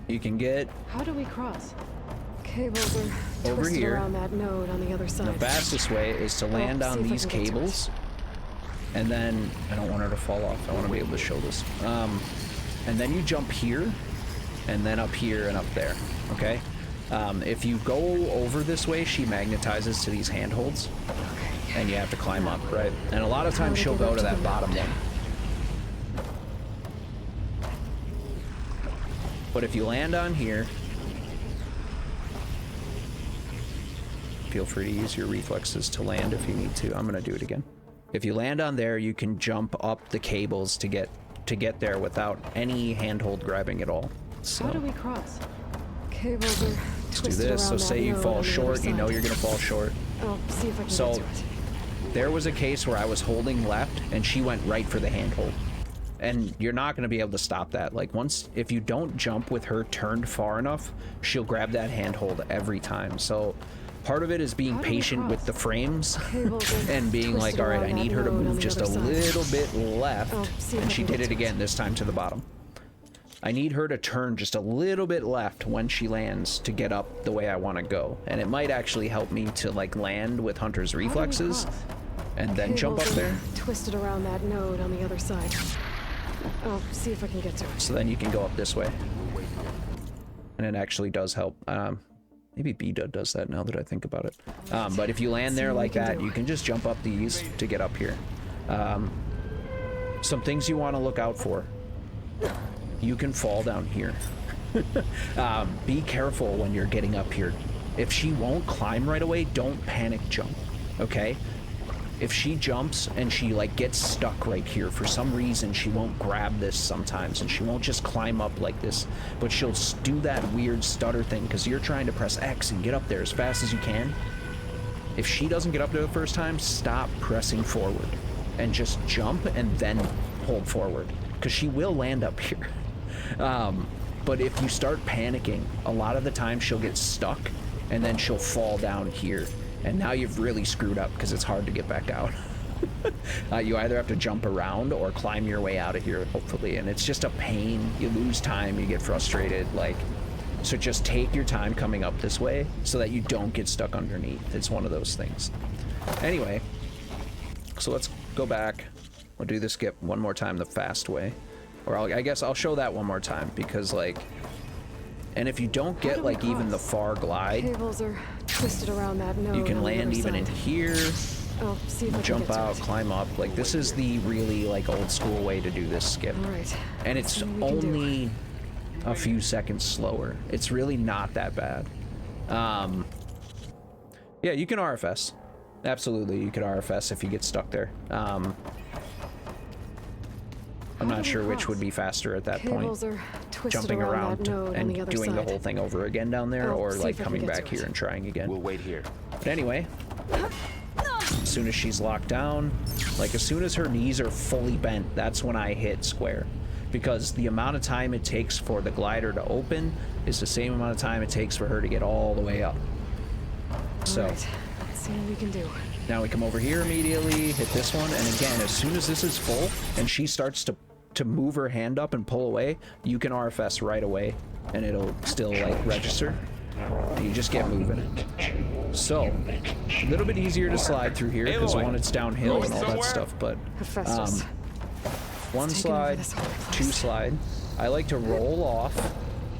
You can get How do we cross? Cables are over twisted here. around that node on the other side. The fastest way is to land see on if I these can get to cables, and then I don't want her to fall off. I want to be able to show this. And then you jump here, and then up here and up there. Okay. If you go over this way, she magnetizes to these handholds, and you have to climb up, right? And a lot of times she'll go to that bottom one. But if you land on here, feel free to use your reflexes to land if you need to. I'm gonna do it again. If you land on there, you can jump up the cables to get there without any handhold grabbing at all. So how do we cross? Cables are let's do this. So say you fall short, you know you're gonna fall short. I'll see if I can So get to it. there was a case where I was holding left and she went right for the handhold. And you're not going to be able to stop that. Like, if you don't jump with her turned far enough, she'll grab that handhold every time. So part of it is being patient with the frames and being like, all right, I need her to move just a little bit left. And she did it again, this time to the bottom. I need her to turn just a little bit left when she lands to get up the way I want to go. And it might actually help me to like land with Hunter's reflexes and then jump up there. Twisted around that node on the other side. I'll see if I can get to it. So then you can go up this way. And it actually does help. Maybe B-Dud does that now that I think about it. But if you land there like that, you can just jump up these to get up here. Some things you want to look out for. You can fall down here. Be careful when you're getting up here. If she won't climb right away, don't panic jump, okay? If she jumps and she like gets stuck right here, for some reason she won't grab this sometimes, and she won't just climb up like this, but she'll do that weird stutter thing because you're trying to press X and get up there as fast as you can. If she doesn't get up there the first time, stop pressing forward and just jump and then hold forward, because she will land up here. But if you start panicking, a lot of the time she'll get stuck and then she'll fall down here. And now you've really screwed up because it's hard to get back out. You either have to jump around or climb your way out of here, hopefully. And it's just a pain. You lose time, you get frustrated. Like, so just take your time coming up this way so that you don't get stuck underneath. It's one of those things. Anyway, so let's go back. We'll do the skip one more time the fast way. Or I guess I'll show that one more time because, like, and if you don't get like even the far glide, Cables are twisted around that node. you can on the land other even in side. here, Oh, see if I can jump get to out, it. climb up. Like, this is the really like old school way to do this skip. All right. And Let's it's see what we can do. only a few seconds slower. It's really not that bad. Yeah, you can RFS. Absolutely, you could RFS if you get stuck there. I'm not sure which would be faster at that Cables point. are twisted Jumping around that around node on and the other doing side. the whole thing over again down there, Oh, or see like if I can coming get back to here it. and trying again. We'll wait here. But anyway, as soon as she's locked down, like as soon as her knees are fully bent, that's when I hit square. Because the amount of time it takes for the glider to open is the same amount of time it takes for her to get all the way up. So All right. Let's see what we can do. now we come over here immediately, hit this one, and again, as soon as this is full and she starts to move her hand up and pull away, you can RFS right away and it'll still like register. And you just get moving. So, a little bit easier to slide through here because one, it's downhill and all that stuff, but Hephaestus. one It's taken over slide, this whole place. two slide. I like to roll off,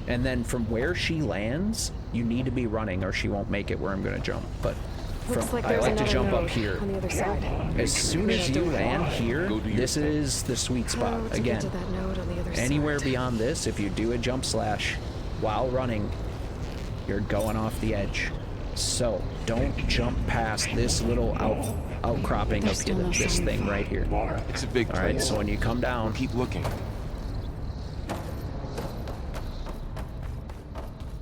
and then from where she lands, you need to be running or she won't make it where I'm gonna jump. But Looks like I there's like to another jump up node here. on the other side. As soon as you land here, this is the sweet spot. How to Again, get to that node on the other anywhere side. beyond this, if you do a jump slash while running, you're going off the edge. So don't jump past this little outcropping There's of still no this sign. thing right here. It's a big All right, place. so when you come down, Keep looking.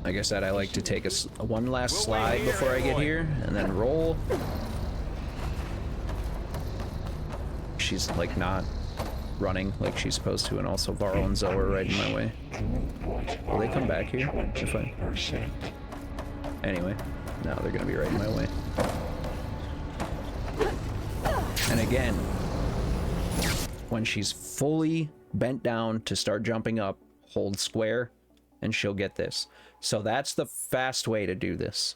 like I said, I like to take one last slide before I get here, and then roll. She's like not running like she's supposed to, and also Varl and Zoe are right in my way. Will they come back here? If I... Anyway, no, they're gonna be right in my way. And again, when she's fully bent down to start jumping up, hold square, and she'll get this. So that's the fast way to do this.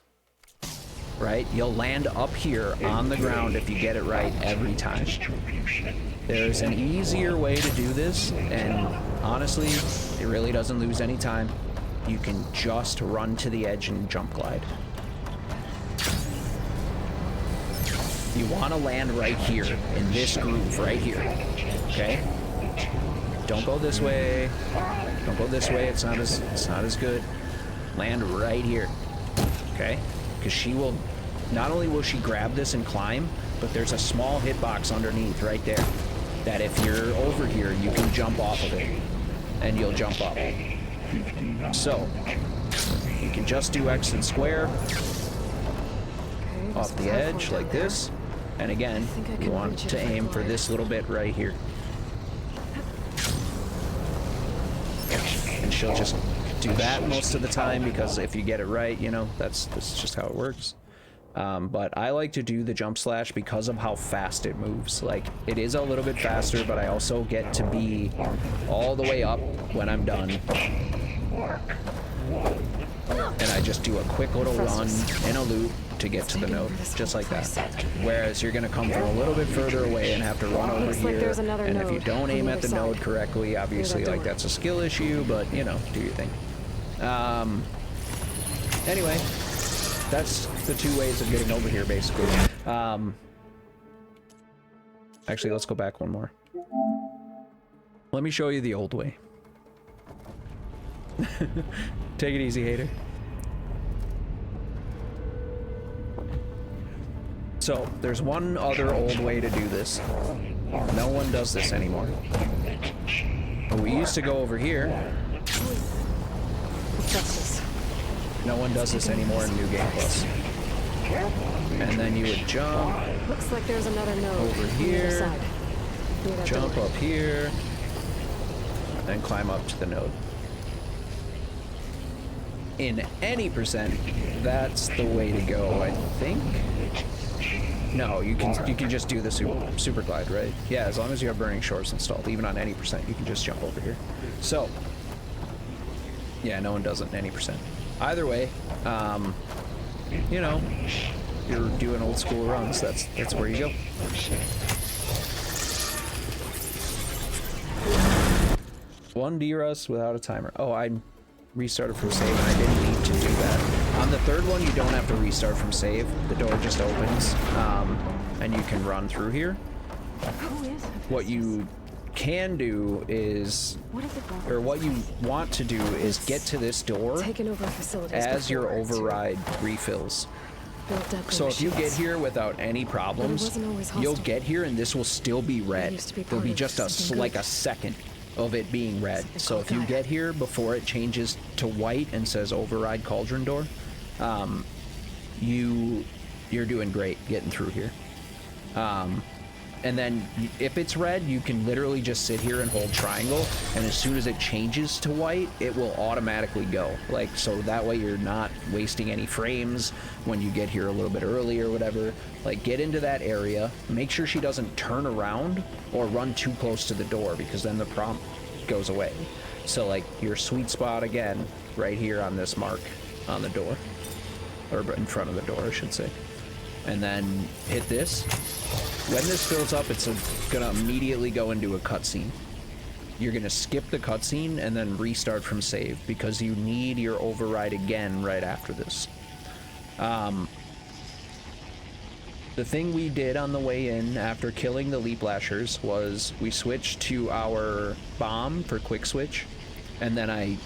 Right? You'll land up here on the ground if you get it right every time. There's an easier way to do this, and honestly, it really doesn't lose any time. You can just run to the edge and jump glide. You want to land right here, in this groove right here, okay? Don't go this way. Don't go this way, it's not as good. Land right here, okay? Because she will, not only will she grab this and climb, but there's a small hitbox underneath right there that if you're over here, you can jump off of it and you'll jump up. So, you can just do X and square Okay, off there's the a edge platform like down this. And again, think I you can want reach it to if I aim for glide. this little bit right here. And she'll just do that most of the time because if you get it right, you know, that's just how it works. But I like to do the jump slash because of how fast it moves. Like, it is a little bit faster, but I also get to be all the way up when I'm done. And I just do a quick little run in a loop to get to the node, just like that. Whereas you're gonna come from a little bit further away and have to run over Looks like here. there's another And if you node don't on aim the at the other node side. correctly, obviously, that like, door. that's a skill issue, but, you know, do your thing. Anyway, that's the two ways of getting over here, basically. Actually, let's go back one more. Let me show you the old way. Take it easy, hater. So, there's one other old way to do this. No one does this anymore. But we used to go over here. No one does this anymore in New Game Plus. And then you would jump. Looks like there's another node over on the other here. side. Jump up here. And then climb up to the node. In any percent, that's the way to go, I think. No, you can just do the super glide, right? Yeah, as long as you have burning shores installed, even on any percent, you can just jump over here. So, yeah, no one does it in any percent. Either way, you know, you're doing old school runs. That's where you go. One D-Rust without a timer. Oh, I restarted from save and I didn't need to do that. On the third one, you don't have to restart from save. The door just opens, and you can run through here. What you can do is, or what you want to do is get to this door as your override refills. So if you get here without any problems, you'll get here and this will still be red. There'll be just like a second of it being red. So if you get here before it changes to white and says override cauldron door, you're doing great getting through here. And then if it's red, you can literally just sit here and hold triangle, and as soon as it changes to white, it will automatically go. Like, so that way you're not wasting any frames when you get here a little bit early or whatever. Like, get into that area, make sure she doesn't turn around or run too close to the door, because then the prompt goes away. So like your sweet spot again, right here on this mark on the door, or in front of the door, I should say. And then hit this. When this fills up, it's gonna immediately go into a cutscene. You're gonna skip the cutscene and then restart from save, because you need your override again right after this. The thing we did on the way in after killing the Leap Lashers was we switched to our bomb for quick switch, and then I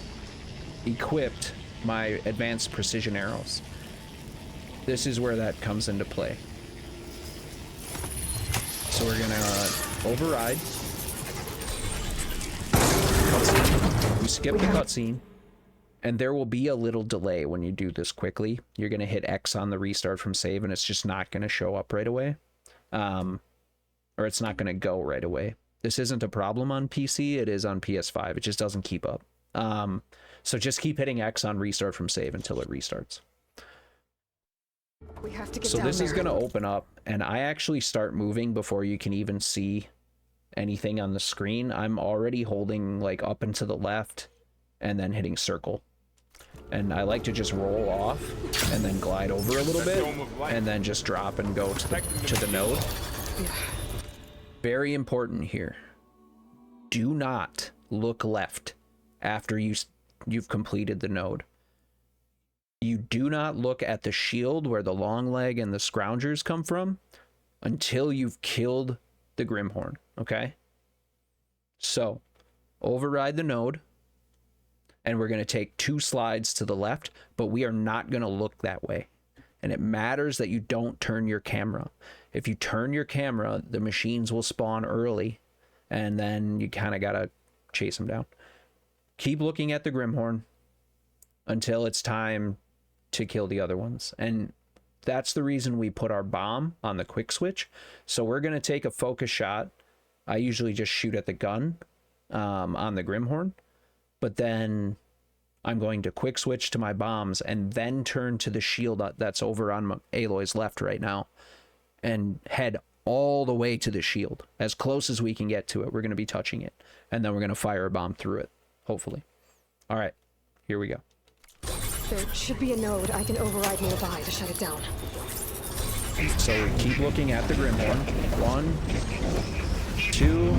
equipped my advanced precision arrows. This is where that comes into play. So we're gonna override. Cutscene. We skip the cutscene, and there will be a little delay when you do this quickly. You're gonna hit X on the restart from save, and it's just not gonna show up right away, or it's not gonna go right away. This isn't a problem on PC. It is on PS5. It just doesn't keep up. So just keep hitting X on restart from save until it restarts. We have to get so down this there. is going to open up, and I actually start moving before you can even see anything on the screen. I'm already holding like up and to the left and then hitting circle. And I like to just roll off and then glide over a little bit and then just drop and go to the node. Very important here. Do not look left after you've completed the node. You do not look at the shield where the long leg and the scroungers come from until you've killed the Grimhorn, okay? So, override the node, and we're going to take 2 slides to the left, but we are not going to look that way. And it matters that you don't turn your camera. If you turn your camera, the machines will spawn early, and then you kind of got to chase them down. Keep looking at the Grimhorn until it's time to kill the other ones. And that's the reason we put our bomb on the quick switch. So we're going to take a focus shot. I usually just shoot at the gun on the Grimhorn, but then I'm going to quick switch to my bombs and then turn to the shield that's over on Aloy's left right now and head all the way to the shield. As close as we can get to it, we're going to be touching it. And then we're going to fire a bomb through it, hopefully. All right, here we go. There should be a node I can override nearby to shut it down. So we keep looking at the Grimhorn. 1, 2.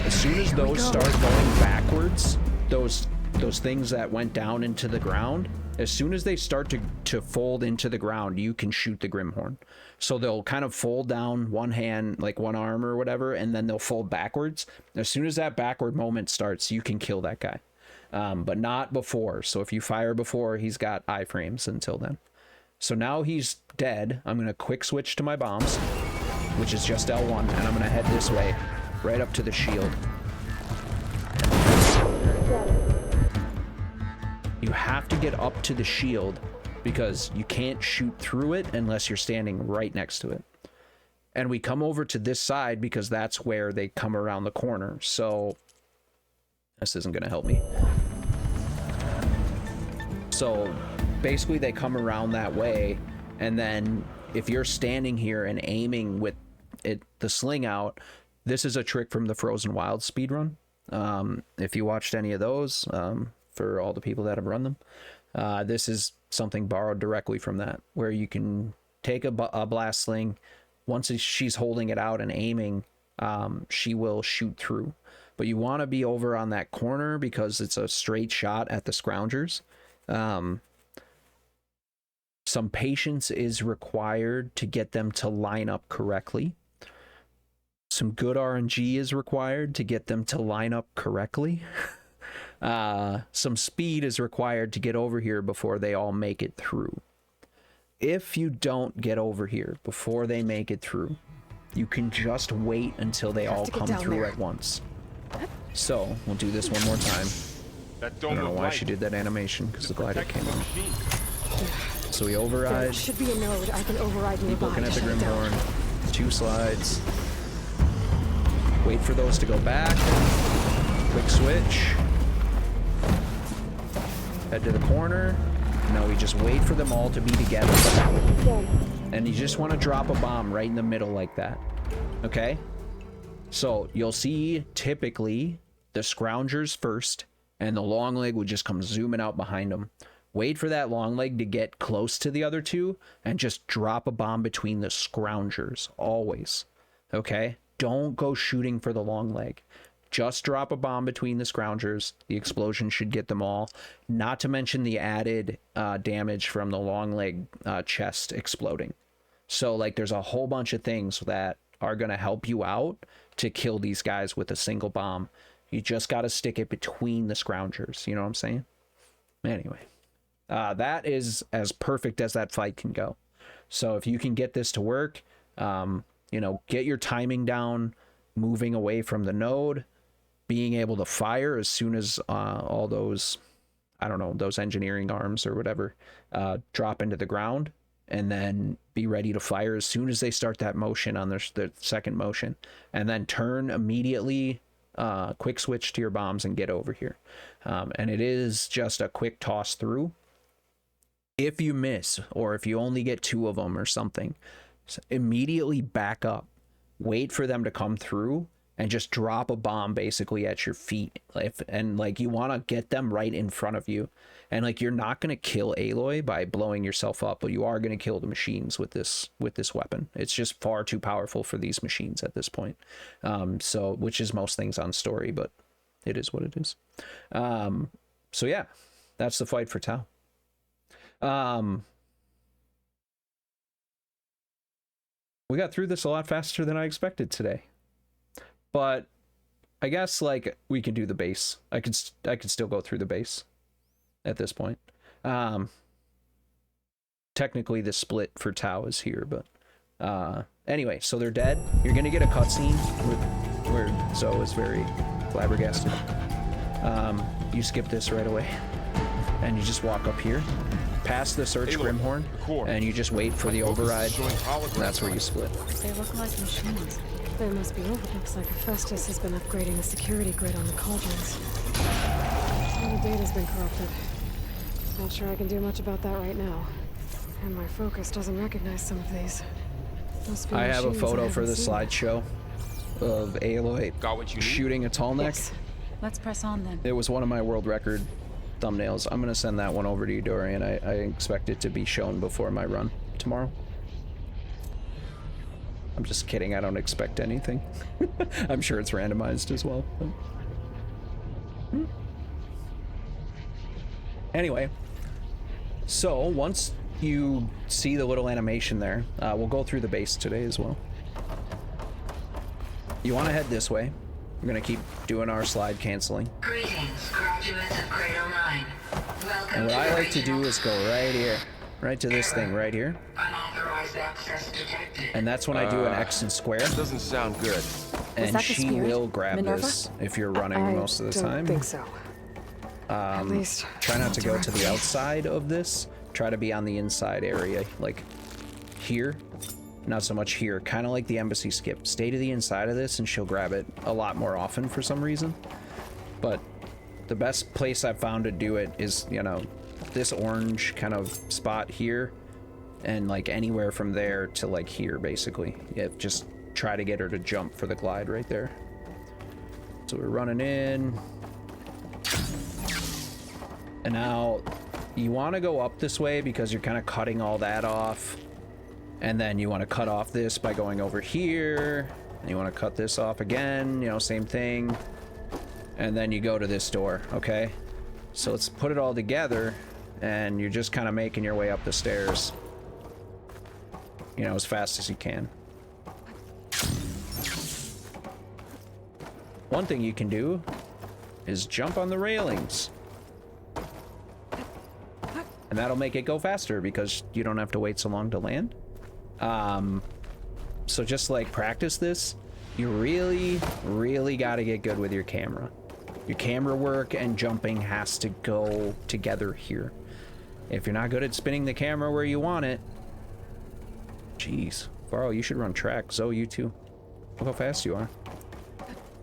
As soon as those start going backwards, those those things that went down into the ground, as soon as they start to fold into the ground, you can shoot the Grimhorn. So they'll kind of fold down one hand, like one arm or whatever, and then they'll fold backwards. As soon as that backward moment starts, you can kill that guy. But not before. So if you fire before, he's got iframes until then. So now he's dead. I'm going to quick switch to my bombs, which is just L1, and I'm going to head this way, right up to the shield. You have to get up to the shield because you can't shoot through it unless you're standing right next to it. And we come over to this side because that's where they come around the corner. So this isn't going to help me. So basically they come around that way, and then if you're standing here and aiming with the sling out, this is a trick from the Frozen Wilds speedrun. If you watched any of those, for all the people that have run them, this is something borrowed directly from that, where you can take a blast sling. Once she's holding it out and aiming, she will shoot through. But you want to be over on that corner because it's a straight shot at the scroungers. Some patience is required to get them to line up correctly. Some good RNG is required to get them to line up correctly. Some speed is required to get over here before they all make it through. If you don't get over here before they make it through, you can just wait until they all come through at once. So we'll do this one more time. I don't know why she did that animation, because the glider came out. So we override. There should be a node I can override nearby. Keep looking at the Grimhorn. 2 slides. Wait for those to go back. Quick switch. Head to the corner. Now we just wait for them all to be together. And you just want to drop a bomb right in the middle like that. Okay? So you'll see typically the scroungers first, and the long leg would just come zooming out behind them. Wait for that long leg to get close to the other two, and just drop a bomb between the scroungers, always. Okay? Don't go shooting for the long leg. Just drop a bomb between the scroungers. The explosion should get them all. Not to mention the added damage from the long leg chest exploding. So, like, there's a whole bunch of things that are going to help you out to kill these guys with a single bomb. You just got to stick it between the scroungers. You know what I'm saying? Anyway, that is as perfect as that fight can go. So if you can get this to work, you know, get your timing down, moving away from the node, being able to fire as soon as all those, I don't know, those engineering arms or whatever drop into the ground, and then be ready to fire as soon as they start that motion on their second motion, and then turn immediately, quick switch to your bombs and get over here. And it is just a quick toss through. If you miss, or if you only get 2 of them or something, immediately back up, wait for them to come through, and just drop a bomb basically at your feet. And like, you want to get them right in front of you. And like, you're not going to kill Aloy by blowing yourself up, but you are going to kill the machines with this weapon. It's just far too powerful for these machines at this point. So, which is most things on story, but it is what it is. So yeah, that's the fight for Tau. We got through this a lot faster than I expected today. But I guess, like, we can do the base. I could still go through the base at this point. Technically the split for Tau is here, but anyway, so they're dead. You're gonna get a cutscene where Zoe is very flabbergasted. You skip this right away, and you just walk up here, past the search Grimhorn, and you just wait for the override. That's where you split. They look like machines. There must be over. Looks like Hephaestus has been upgrading the security grid on the cauldrons. Some of the data's been corrupted. Not sure I can do much about that right now. And my focus doesn't recognize some of these. Must be I have a machines photo I for the haven't seen. slideshow of Aloy shooting a tall neck. Yes. Let's press on then. It was one of my world record thumbnails. I'm going to send that one over to you, Dorian. I expect it to be shown before my run tomorrow. I'm just kidding. I don't expect anything. I'm sure it's randomized as well. But... Anyway, so once you see the little animation there, we'll go through the base today as well. You want to head this way. We're going to keep doing our slide canceling. Greetings, graduates of Grade 09. Welcome And what to I the like to do is go right here. Right to this thing right here. Unauthorized access detected. And that's when I do an X and square. That doesn't sound good. And that the she spirit, will grab Minerva? this if you're running I most of the don't time. think so. At least, Try not to go to the directly. outside of this. Try to be on the inside area, like here. Not so much here, kind of like the embassy skip. Stay to the inside of this and she'll grab it a lot more often for some reason. But the best place I've found to do it is, you know, this orange kind of spot here and like anywhere from there to like here, basically. Yeah, just try to get her to jump for the glide right there. So we're running in. And now you want to go up this way because you're kind of cutting all that off. And then you want to cut off this by going over here. And you want to cut this off again, you know, same thing. And then you go to this door, okay? So let's put it all together. And you're just kind of making your way up the stairs, you know, as fast as you can. One thing you can do is jump on the railings. And that'll make it go faster because you don't have to wait so long to land. So just like practice this. You really got to get good with your camera. Your camera work and jumping has to go together here. If you're not good at spinning the camera where you want it, jeez, Varro, you should run track. Zoe, you too. Look how fast you are.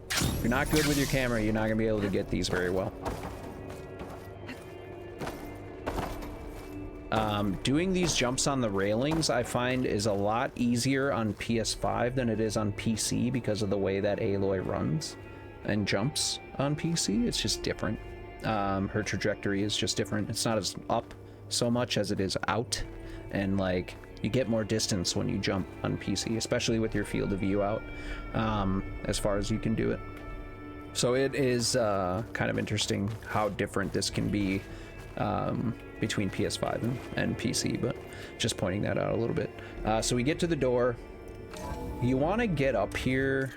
If you're not good with your camera, you're not gonna be able to get these very well. Doing these jumps on the railings, I find, is a lot easier on PS5 than it is on PC because of the way that Aloy runs and jumps on PC. It's just different. Her trajectory is just different. It's not as up so much as it is out, and like you get more distance when you jump on PC, especially with your field of view out, as far as you can do it. So it is kind of interesting how different this can be between PS5 and PC, but just pointing that out a little bit. So we get to the door. You want to get up here.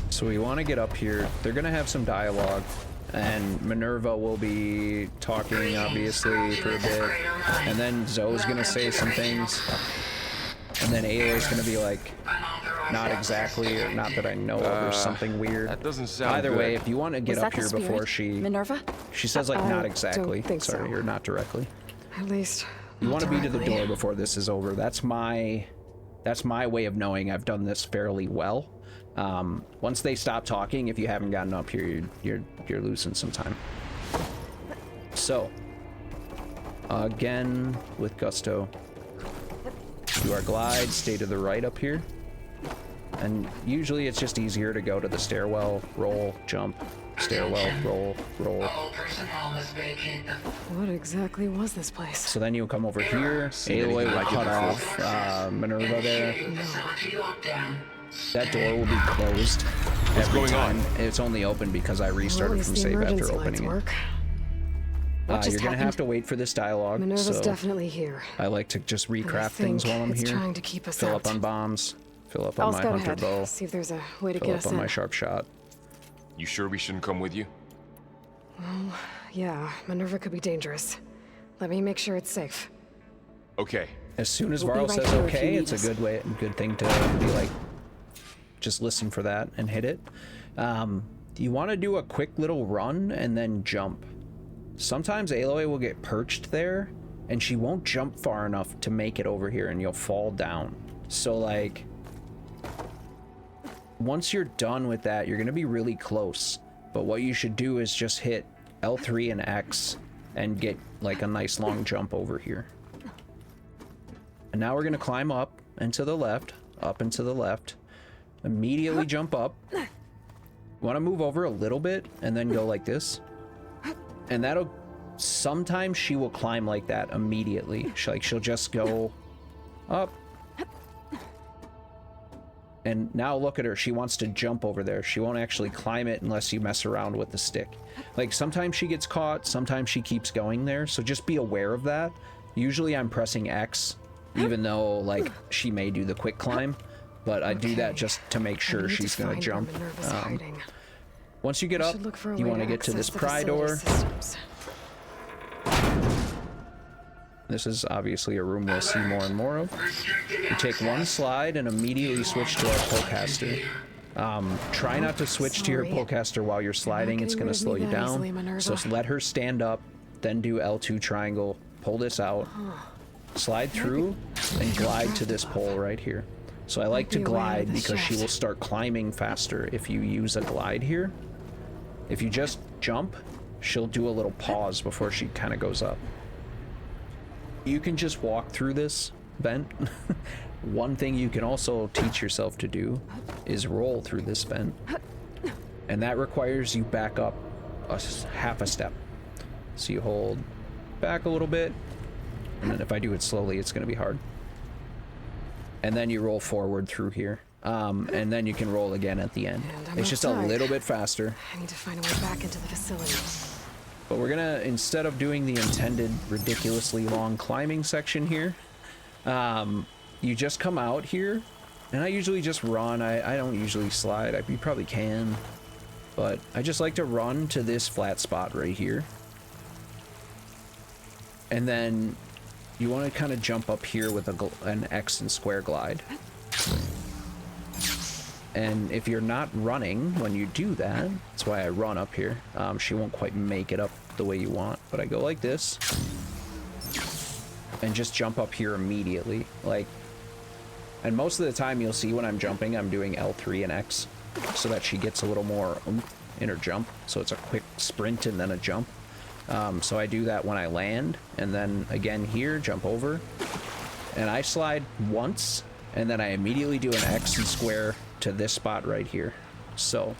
So we want to get up here. They're going to have some dialogue, and Minerva will be talking, obviously, for a bit. And then Zoe's going to say some things. And then Aloy's going to be like, not exactly, or not that I know of, or something weird. That doesn't sound Either good. way, if you want to get Was up that the here spirit? before she... Minerva? She says, like, I not don't exactly. think Sorry, so. or not directly. At least, You want to be to the directly. door before this is over. That's my way of knowing I've done this fairly well. Once they stop talking, if you haven't gotten up here, you're losing some time. So, again with gusto, do our glide, stay to the right up here, and usually it's just easier to go to the stairwell, roll, jump, stairwell, roll, roll. All personnel must vacate the What exactly was this place? So then you'll come over here, Seen Aloy anything will like it cut before? off Minerva there. facility lockdown. That door will be closed every going time. on? It's only open because I Well, at restarted least from the save after emergency lights opening it. work. What just You're gonna have happened? to wait for this dialogue. Minerva's So definitely here. I like to just And I recraft things think while I'm it's here. trying to keep us Fill out. up on bombs. Fill up on I'll my scout hunter ahead. bow. See if there's a way to Fill get up us on in. my sharp shot. You sure we shouldn't come with you? Yeah, Minerva could be dangerous. Let me make sure it's safe. Okay. As soon as We'll be Varl right says here if you okay, need it's a us. good thing to be like, just listen for that and hit it. You want to do a quick little run and then jump. Sometimes Aloy will get perched there and she won't jump far enough to make it over here and you'll fall down. So like, once you're done with that, you're going to be really close. But what you should do is just hit L3 and X and get like a nice long jump over here. And now we're going to climb up and to the left, up and to the left. Immediately jump up. You want to move over a little bit and then go like this. And that'll... Sometimes she will climb like that immediately. She'll just go up. And now look at her. She wants to jump over there. She won't actually climb it unless you mess around with the stick. Like, sometimes she gets caught, sometimes she keeps going there. So just be aware of that. Usually I'm pressing X, even though, like, she may do the quick climb. But I do that just to make sure she's going to jump. Once you get up, you want to get to this pry door. This is obviously a room we'll see more and more of. You take one slide and immediately switch to our pullcaster. Try not to switch to your pullcaster while you're sliding. It's going to slow you down. So let her stand up, then do L2 triangle, pull this out, slide through, and glide to this pole right here. So I like to glide because she will start climbing faster if you use a glide here. If you just jump, she'll do a little pause before she kind of goes up. You can just walk through this vent. One thing you can also teach yourself to do is roll through this vent. And that requires you back up half a step. So you hold back a little bit, and then if I do it slowly, it's going to be hard. And then you roll forward through here. And then you can roll again at the end. It's just a little bit faster. I need to find a way back into the facility. But we're gonna, instead of doing the intended ridiculously long climbing section here, you just come out here, and I usually just run. I don't usually slide. You probably can, but I just like to run to this flat spot right here. And then you want to kind of jump up here with an X and square glide. And if you're not running when you do that, that's why I run up here. She won't quite make it up the way you want, but I go like this and just jump up here immediately. Like, and most of the time you'll see when I'm jumping, I'm doing L3 and X so that she gets a little more oomph in her jump. So it's a quick sprint and then a jump. So I do that when I land, and then again here, jump over, and I slide once, and then I immediately do an X and square to this spot right here. So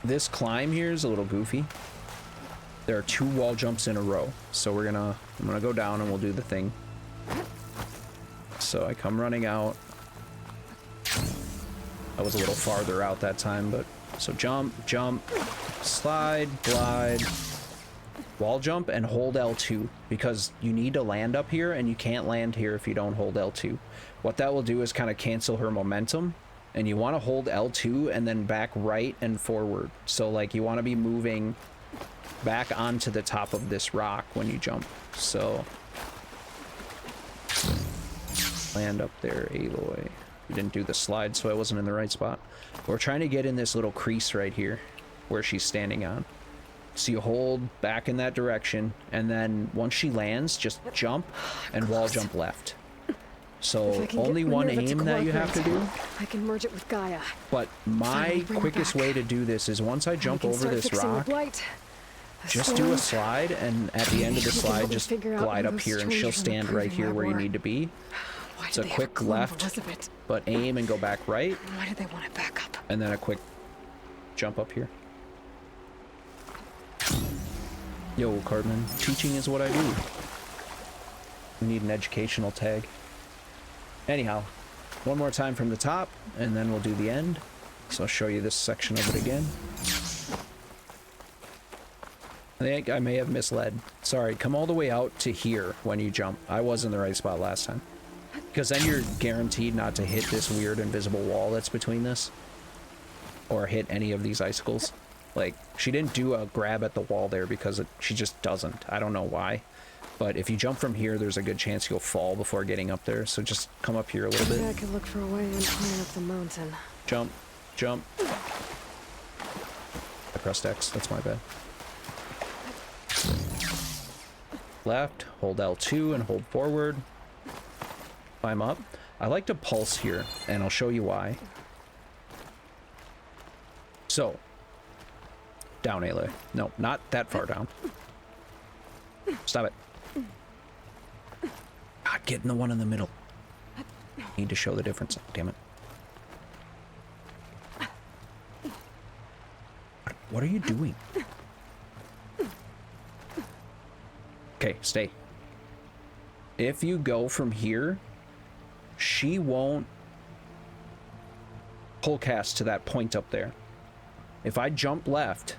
this climb here is a little goofy. There are 2 wall jumps in a row, so I'm gonna go down and we'll do the thing. So I come running out. I was a little farther out that time, but so jump, slide, glide, wall jump, and hold L2, because you need to land up here, and you can't land here if you don't hold L2. What that will do is kind of cancel her momentum, and you want to hold L2 and then back right and forward. So like you want to be moving back onto the top of this rock when you jump. So land up there, Aloy. We didn't do the slide, so I wasn't in the right spot. We're trying to get in this little crease right here where she's standing on. So you hold back in that direction, and then once she lands, just jump and wall jump left. So only one aim that you have to do. I can merge it with Gaia. But my quickest way to do this is once I jump over this rock, just do a slide, and at the end of the slide, just glide up here, and she'll stand right here where you need to be. It's a quick left, but aim and go back right. Why do they want it back up? And then a quick jump up here. Yo, Cartman, teaching is what I do. We need an educational tag. Anyhow, one more time from the top, and then we'll do the end. So I'll show you this section of it again. I think I may have misled. Sorry, come all the way out to here when you jump. I was in the right spot last time. Because then you're guaranteed not to hit this weird invisible wall that's between this. Or hit any of these icicles. Like, she didn't do a grab at the wall there because she just doesn't. I don't know why. But if you jump from here, there's a good chance you'll fall before getting up there. So just come up here a little bit. Maybe I could look for a way in climb up the mountain. Jump. Jump. I pressed X. That's my bad. Left. Hold L2 and hold forward. Climb up. I like to pulse here, and I'll show you why. So. Down, Aloy. No, not that far down. Stop it. God, get in the one in the middle. Need to show the difference. Damn it. What are you doing? Okay, stay. If you go from here, she won't pull cast to that point up there. If I jump left,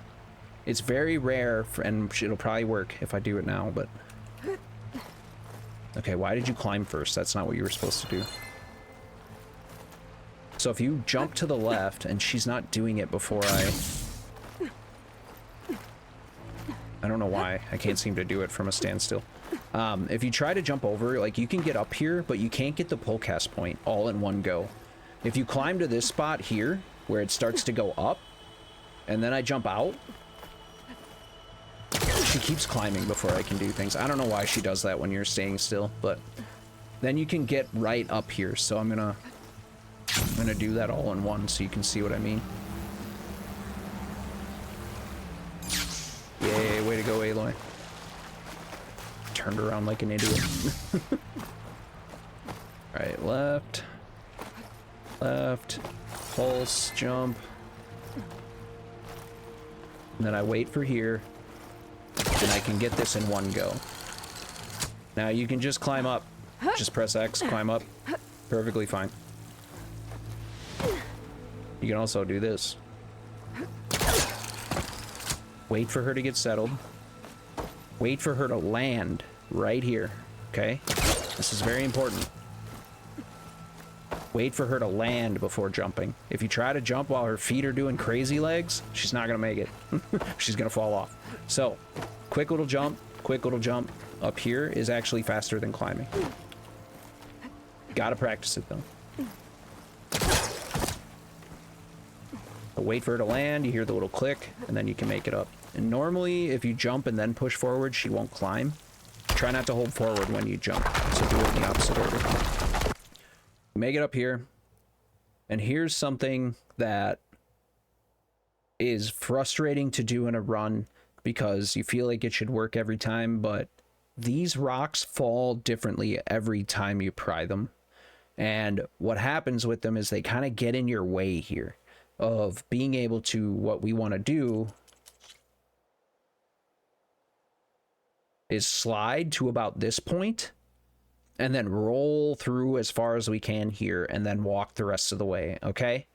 it's very rare, and it'll probably work if I do it now, but... Okay, why did you climb first? That's not what you were supposed to do. So if you jump to the left, and she's not doing it before I don't know why. I can't seem to do it from a standstill. If you try to jump over, like, you can get up here, but you can't get the pull cast point all in one go. If you climb to this spot here, where it starts to go up, and then I jump out, she keeps climbing before I can do things. I don't know why she does that when you're staying still, but then you can get right up here. So I'm gonna do that all in one so you can see what I mean. Yay, way to go, Aloy. Turned around like an idiot. Alright, left. Left. Pulse, jump. And then I wait for here. And I can get this in one go. Now you can just climb up. Just press X, climb up. Perfectly fine. You can also do this. Wait for her to get settled. Wait for her to land right here. Okay? This is very important. Wait for her to land before jumping. If you try to jump while her feet are doing crazy legs, she's not gonna make it. She's gonna fall off. So, quick little jump up here is actually faster than climbing. Gotta practice it though. But wait for her to land, you hear the little click, and then you can make it up. And normally, if you jump and then push forward, she won't climb. Try not to hold forward when you jump, so do it in the opposite order. Make it up here. And here's something that is frustrating to do in a run because you feel like it should work every time, but these rocks fall differently every time you pry them. And what happens with them is they kind of get in your way here of being able to, what we want to do is slide to about this point and then roll through as far as we can here and then walk the rest of the way, okay?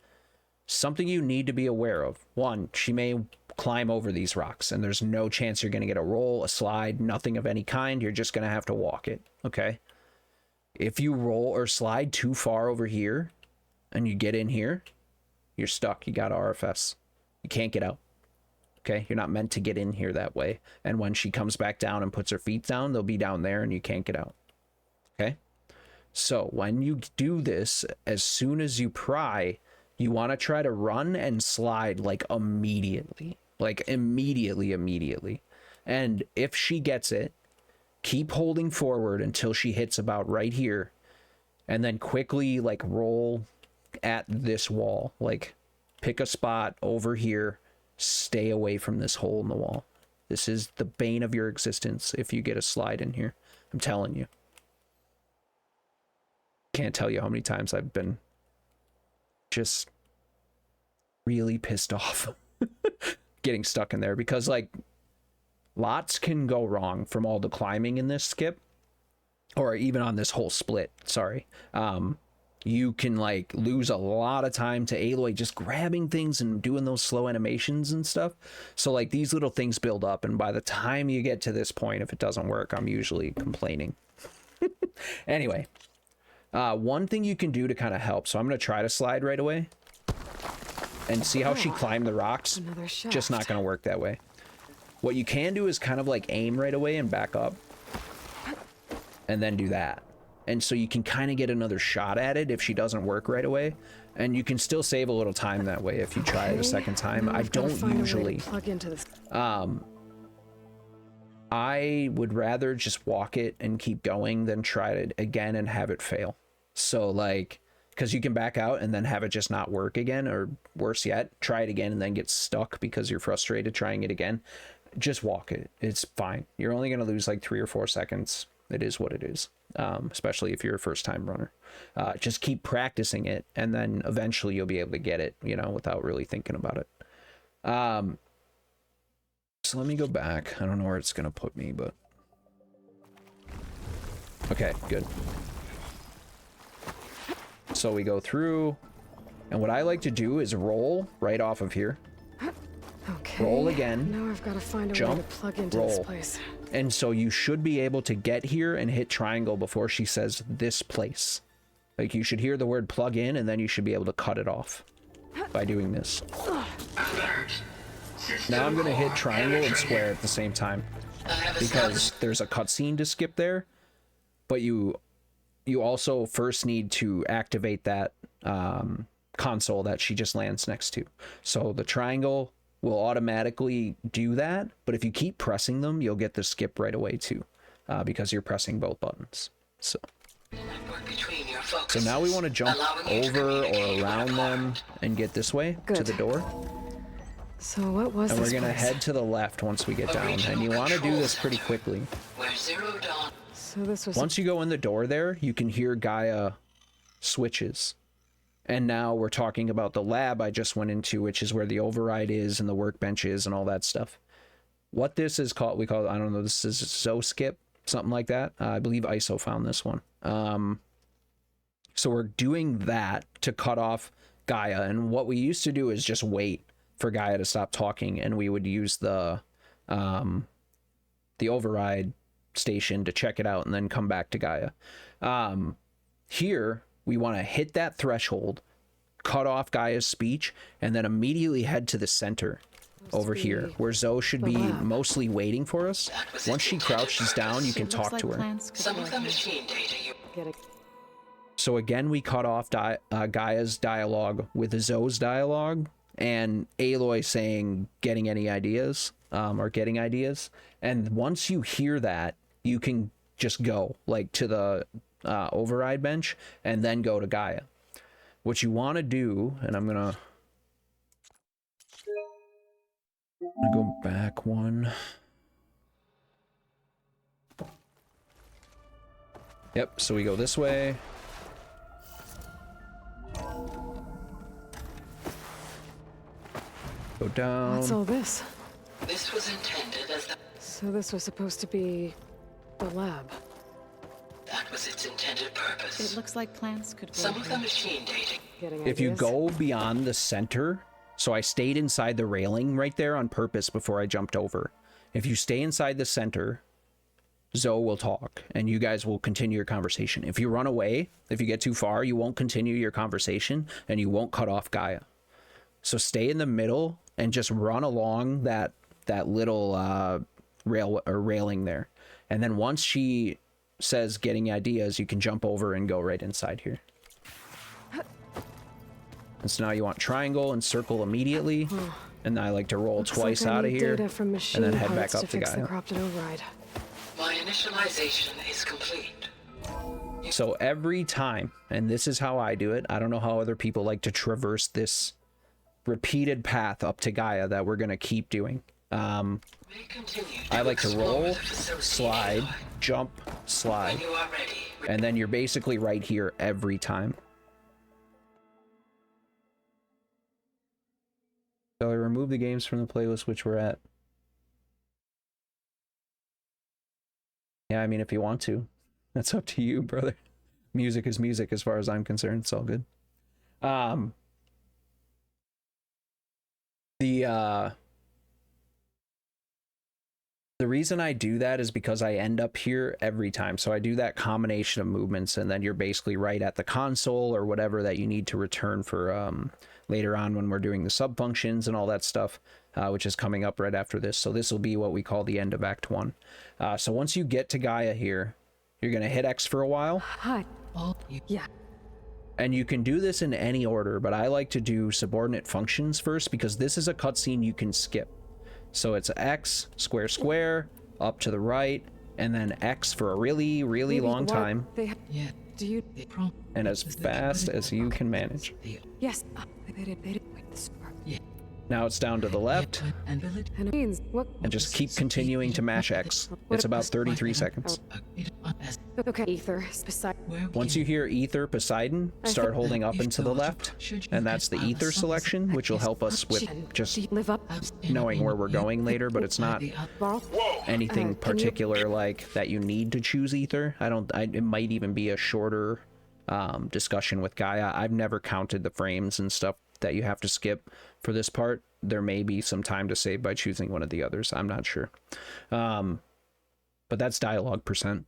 Something you need to be aware of. One, she may climb over these rocks and there's no chance you're going to get a roll, a slide, nothing of any kind. You're just going to have to walk it, okay? If you roll or slide too far over here and you get in here, you're stuck. You got RFS. You can't get out. Okay? You're not meant to get in here that way. And when she comes back down and puts her feet down, they'll be down there and you can't get out. Okay? So when you do this, as soon as you pry, you want to try to run and slide like immediately. Like immediately. And if she gets it, keep holding forward until she hits about right here. And then quickly like roll at this wall. Like pick a spot over here. Stay away from this hole in the wall. This is the bane of your existence if you get a slide in here. I'm telling you. Can't tell you how many times I've been just really pissed off getting stuck in there because like lots can go wrong from all the climbing in this skip or even on this whole split. Sorry. You can like lose a lot of time to Aloy just grabbing things and doing those slow animations and stuff. So like these little things build up and by the time you get to this point, if it doesn't work, I'm usually complaining. Anyway, one thing you can do to kind of help. So I'm going to try to slide right away and see how she climbed the rocks. Just not going to work that way. What you can do is kind of like aim right away and back up and then do that. And so you can kind of get another shot at it if she doesn't work right away. And you can still save a little time that way if you try it a second time. I don't usually. Plug into this. I would rather just walk it and keep going than try it again and have it fail. So like, because you can back out and then have it just not work again, or worse yet, try it again and then get stuck because you're frustrated trying it again. Just walk it. It's fine. You're only going to lose like 3 or 4 seconds. It is what it is. Especially if you're a first time runner. Just keep practicing it and then eventually you'll be able to get it, you know, without really thinking about it. So let me go back. I don't know where it's going to put me, but okay, good. So we go through, And what I like to do is roll right off of here. Okay. Roll again. Now I've got to find a way Jump. to plug into Roll. this place. And so you should be able to get here and hit triangle before she says this place. Like, you should hear the word plug in, and then you should be able to cut it off by doing this. Now I'm going to hit triangle and square at the same time, because there's a cutscene to skip there, but you also first need to activate that console that she just lands next to. So the triangle will automatically do that, but if you keep pressing them, you'll get the skip right away too, because you're pressing both buttons. So now we want to jump over or around them and get this way to the door. So what was And this we're gonna place? head to the left once we get down, and you want to do this pretty quickly. So this was Once you go in the door there, you can hear Gaia switches. And now we're talking about the lab I just went into, which is where the override is and the workbench is and all that stuff. What this is called, we call it, I don't know, this is Zo Skip, something like that. I believe ISO found this one. So we're doing that to cut off Gaia. And what we used to do is just wait for Gaia to stop talking, and we would use the override station to check it out and then come back to Gaia. Here we want to hit that threshold, cut off Gaia's speech, and then immediately head to the center over here where Zo should be mostly waiting for us. Once she crouches down, you can talk to her. Some of the machine data you get it. So again, we cut off Gaia's dialogue with Zo's dialogue and Aloy saying getting any ideas, or getting ideas. And once you hear that, you can just go like to the override bench and then go to Gaia. What you want to do, and I'm gonna go back one. Yep, so we go this way. Go down. What's all this? This was intended as the... So this was supposed to be the lab. That was its intended purpose. It looks like plants could grow Some of the here. machine data... Getting If you ideas? go beyond the center, so I stayed inside the railing right there on purpose before I jumped over. If you stay inside the center, Zo will talk and you guys will continue your conversation. If you run away, if you get too far, you won't continue your conversation and you won't cut off Gaia. So stay in the middle and just run along that little railing there. And then once she says getting ideas, you can jump over and go right inside here. And so now you want triangle and circle immediately. And I like to roll Looks twice like I out of need here data from and then head machine back parts up to to fix the Gaia. corrupted override. My initialization is complete. So every time, and this is how I do it, I don't know how other people like to traverse this repeated path up to Gaia that we're going to keep doing. We continue I like to explore roll, the facility, slide, Aloy. jump, slide, When you are ready, and then you're basically right here every time. So I remove the games from the playlist which we're at. Yeah, I mean, if you want to. That's up to you, brother. Music is music as far as I'm concerned. It's all good. The reason I do that is because I end up here every time. So I do that combination of movements and then you're basically right at the console or whatever that you need to return for later on when we're doing the sub functions and all that stuff, which is coming up right after this. So this will be what we call the end of Act 1. So once you get to Gaia here, you're going to hit X for a while. Hi. Yeah. And you can do this in any order, but I like to do subordinate functions first because this is a cutscene you can skip. So it's X, square, square, up to the right, and then X for a really, really Maybe long what time, yeah, Do you? and as fast as you can manage. Yes. Now it's down to the left, and ability And it means what? and just keep continuing to mash X. It's about 33 seconds. Okay. Ether. Beside. Once you hear Ether Poseidon, start holding up and to the left, and that's the Ether selection, which will help us with just Live up. knowing where we're going later, but it's not Borrow. anything Can you- particular like that you need to choose Ether. It might even be a shorter discussion with Gaia. I've never counted the frames and stuff that you have to skip for this part. There may be some time to save by choosing one of the others. I'm not sure. But that's dialogue percent.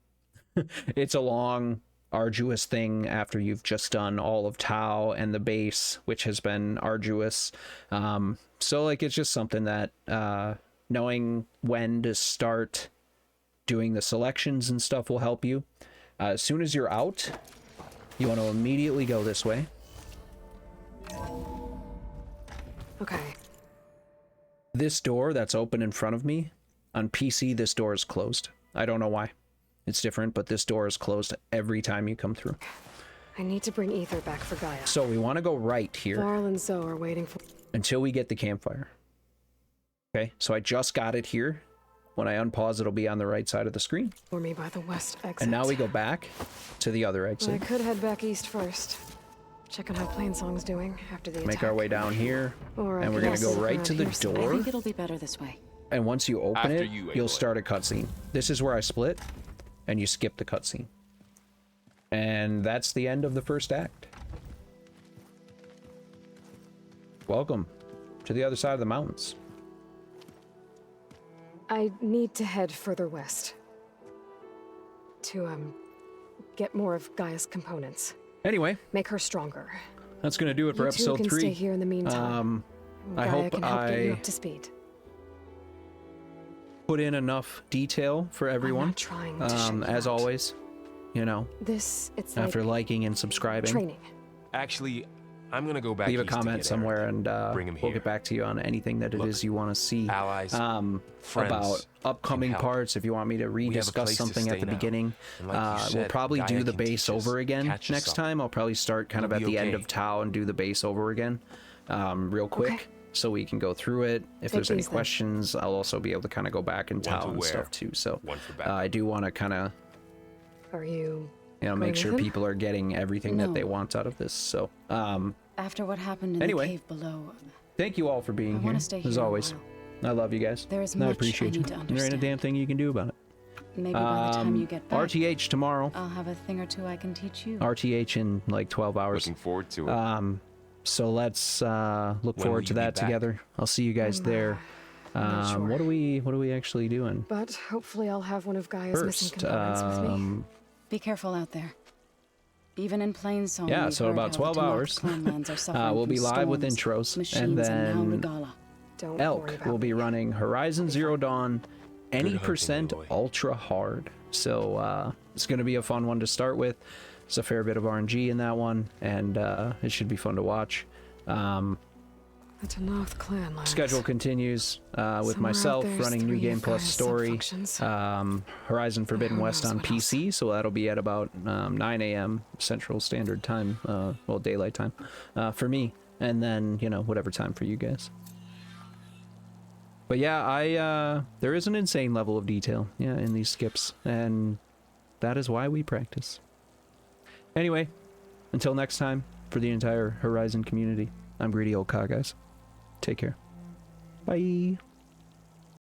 It's a long, arduous thing after you've just done all of Tau and the base, which has been arduous. So like, it's just something that knowing when to start doing the selections and stuff will help you. As soon as you're out, you want to immediately go this way. Okay. This door that's open in front of me, on PC, this door is closed. I don't know why. It's different, but this door is closed every time you come through. I need to bring Ether back for Gaia. So we want to go right here. Varl and Zoe are waiting for... Until we get the campfire. Okay, so I just got it here. When I unpause, it'll be on the right side of the screen. For me by the west exit. And now we go back to the other I exit. could head back east first. Check on how Plainsong's doing after the attack. Make our way down here. Or I And we're could going to go also right look to the around here I door. think it'll be better this way. And once you open After it, you, you'll Aloy. start a cutscene. This is where I split, and you skip the cutscene. And that's the end of the first act. Welcome to the other side of the mountains. I need to head further west. To, get more of Gaia's components. Anyway, Make her stronger. that's going to do it for You two episode can 3. stay here in the meantime. I Gaia hope can help get you I up to speed. put in enough detail for everyone. I'm not trying to shut you as out. always, you know, It's after like liking and subscribing. training. Actually, I'm gonna go back. Leave a east to comment get somewhere, Eric. and Bring him we'll here. get back to you on anything that it Look, is you want to see. allies, friends About upcoming can help. parts. If you want me to have a rediscuss place to something at stay the now. beginning, And like you we'll said, probably Gaia do the can base teach us, over again catch us next up. time. I'll probably start kind of It'll at be the end okay. of Tau and do the base over again, real quick. Okay. So we can go through it. If Take there's any these then. questions, I'll also be able to kind of go back and One Tau to and wear, stuff too. So one for backup. I do want to kind of, Are you make going sure with him? people are getting everything that No. they want out of this. So After what happened in Anyway. the cave below, thank you all for being I here. wanna stay As here a always, while. I love you guys. There is and I much appreciate I you. need to And there ain't a understand. damn thing you can do about it. maybe by the time you get back, RTH tomorrow. I'll have a thing or two I can teach you. RTH in like 12 hours. Looking forward to it. So let's look When will forward to you be that back? together. I'll see you guys there. I'm not sure. What are we actually doing But hopefully I'll have one of Gaia's missing first? components with me. Be careful out there. Even in Plainsong, Yeah, we've so heard about how the 12 Demonic hours. clanlands are suffering We'll be from live with storms, intros, and machines, then now Regala. Don't worry Elk about will be me. running Horizon Zero Dawn, any hunting, percent Aloy. ultra hard. So it's going to be a fun one to start with. There's a fair bit of RNG in that one, and it should be fun to watch. The Tanoth clan lands. Schedule continues with Somewhere out myself there's running New 3 Game of Plus Gaia's Story, subfunctions. Horizon Forbidden Who West knows on what else? PC, so that'll be at about 9 a.m. Central Standard Time, well, daylight time for me, and then, whatever time for you guys. But yeah, there is an insane level of detail, in these skips, and that is why we practice. Anyway, until next time, for the entire Horizon community, I'm Greedy Old Cow, guys. Take care. Bye.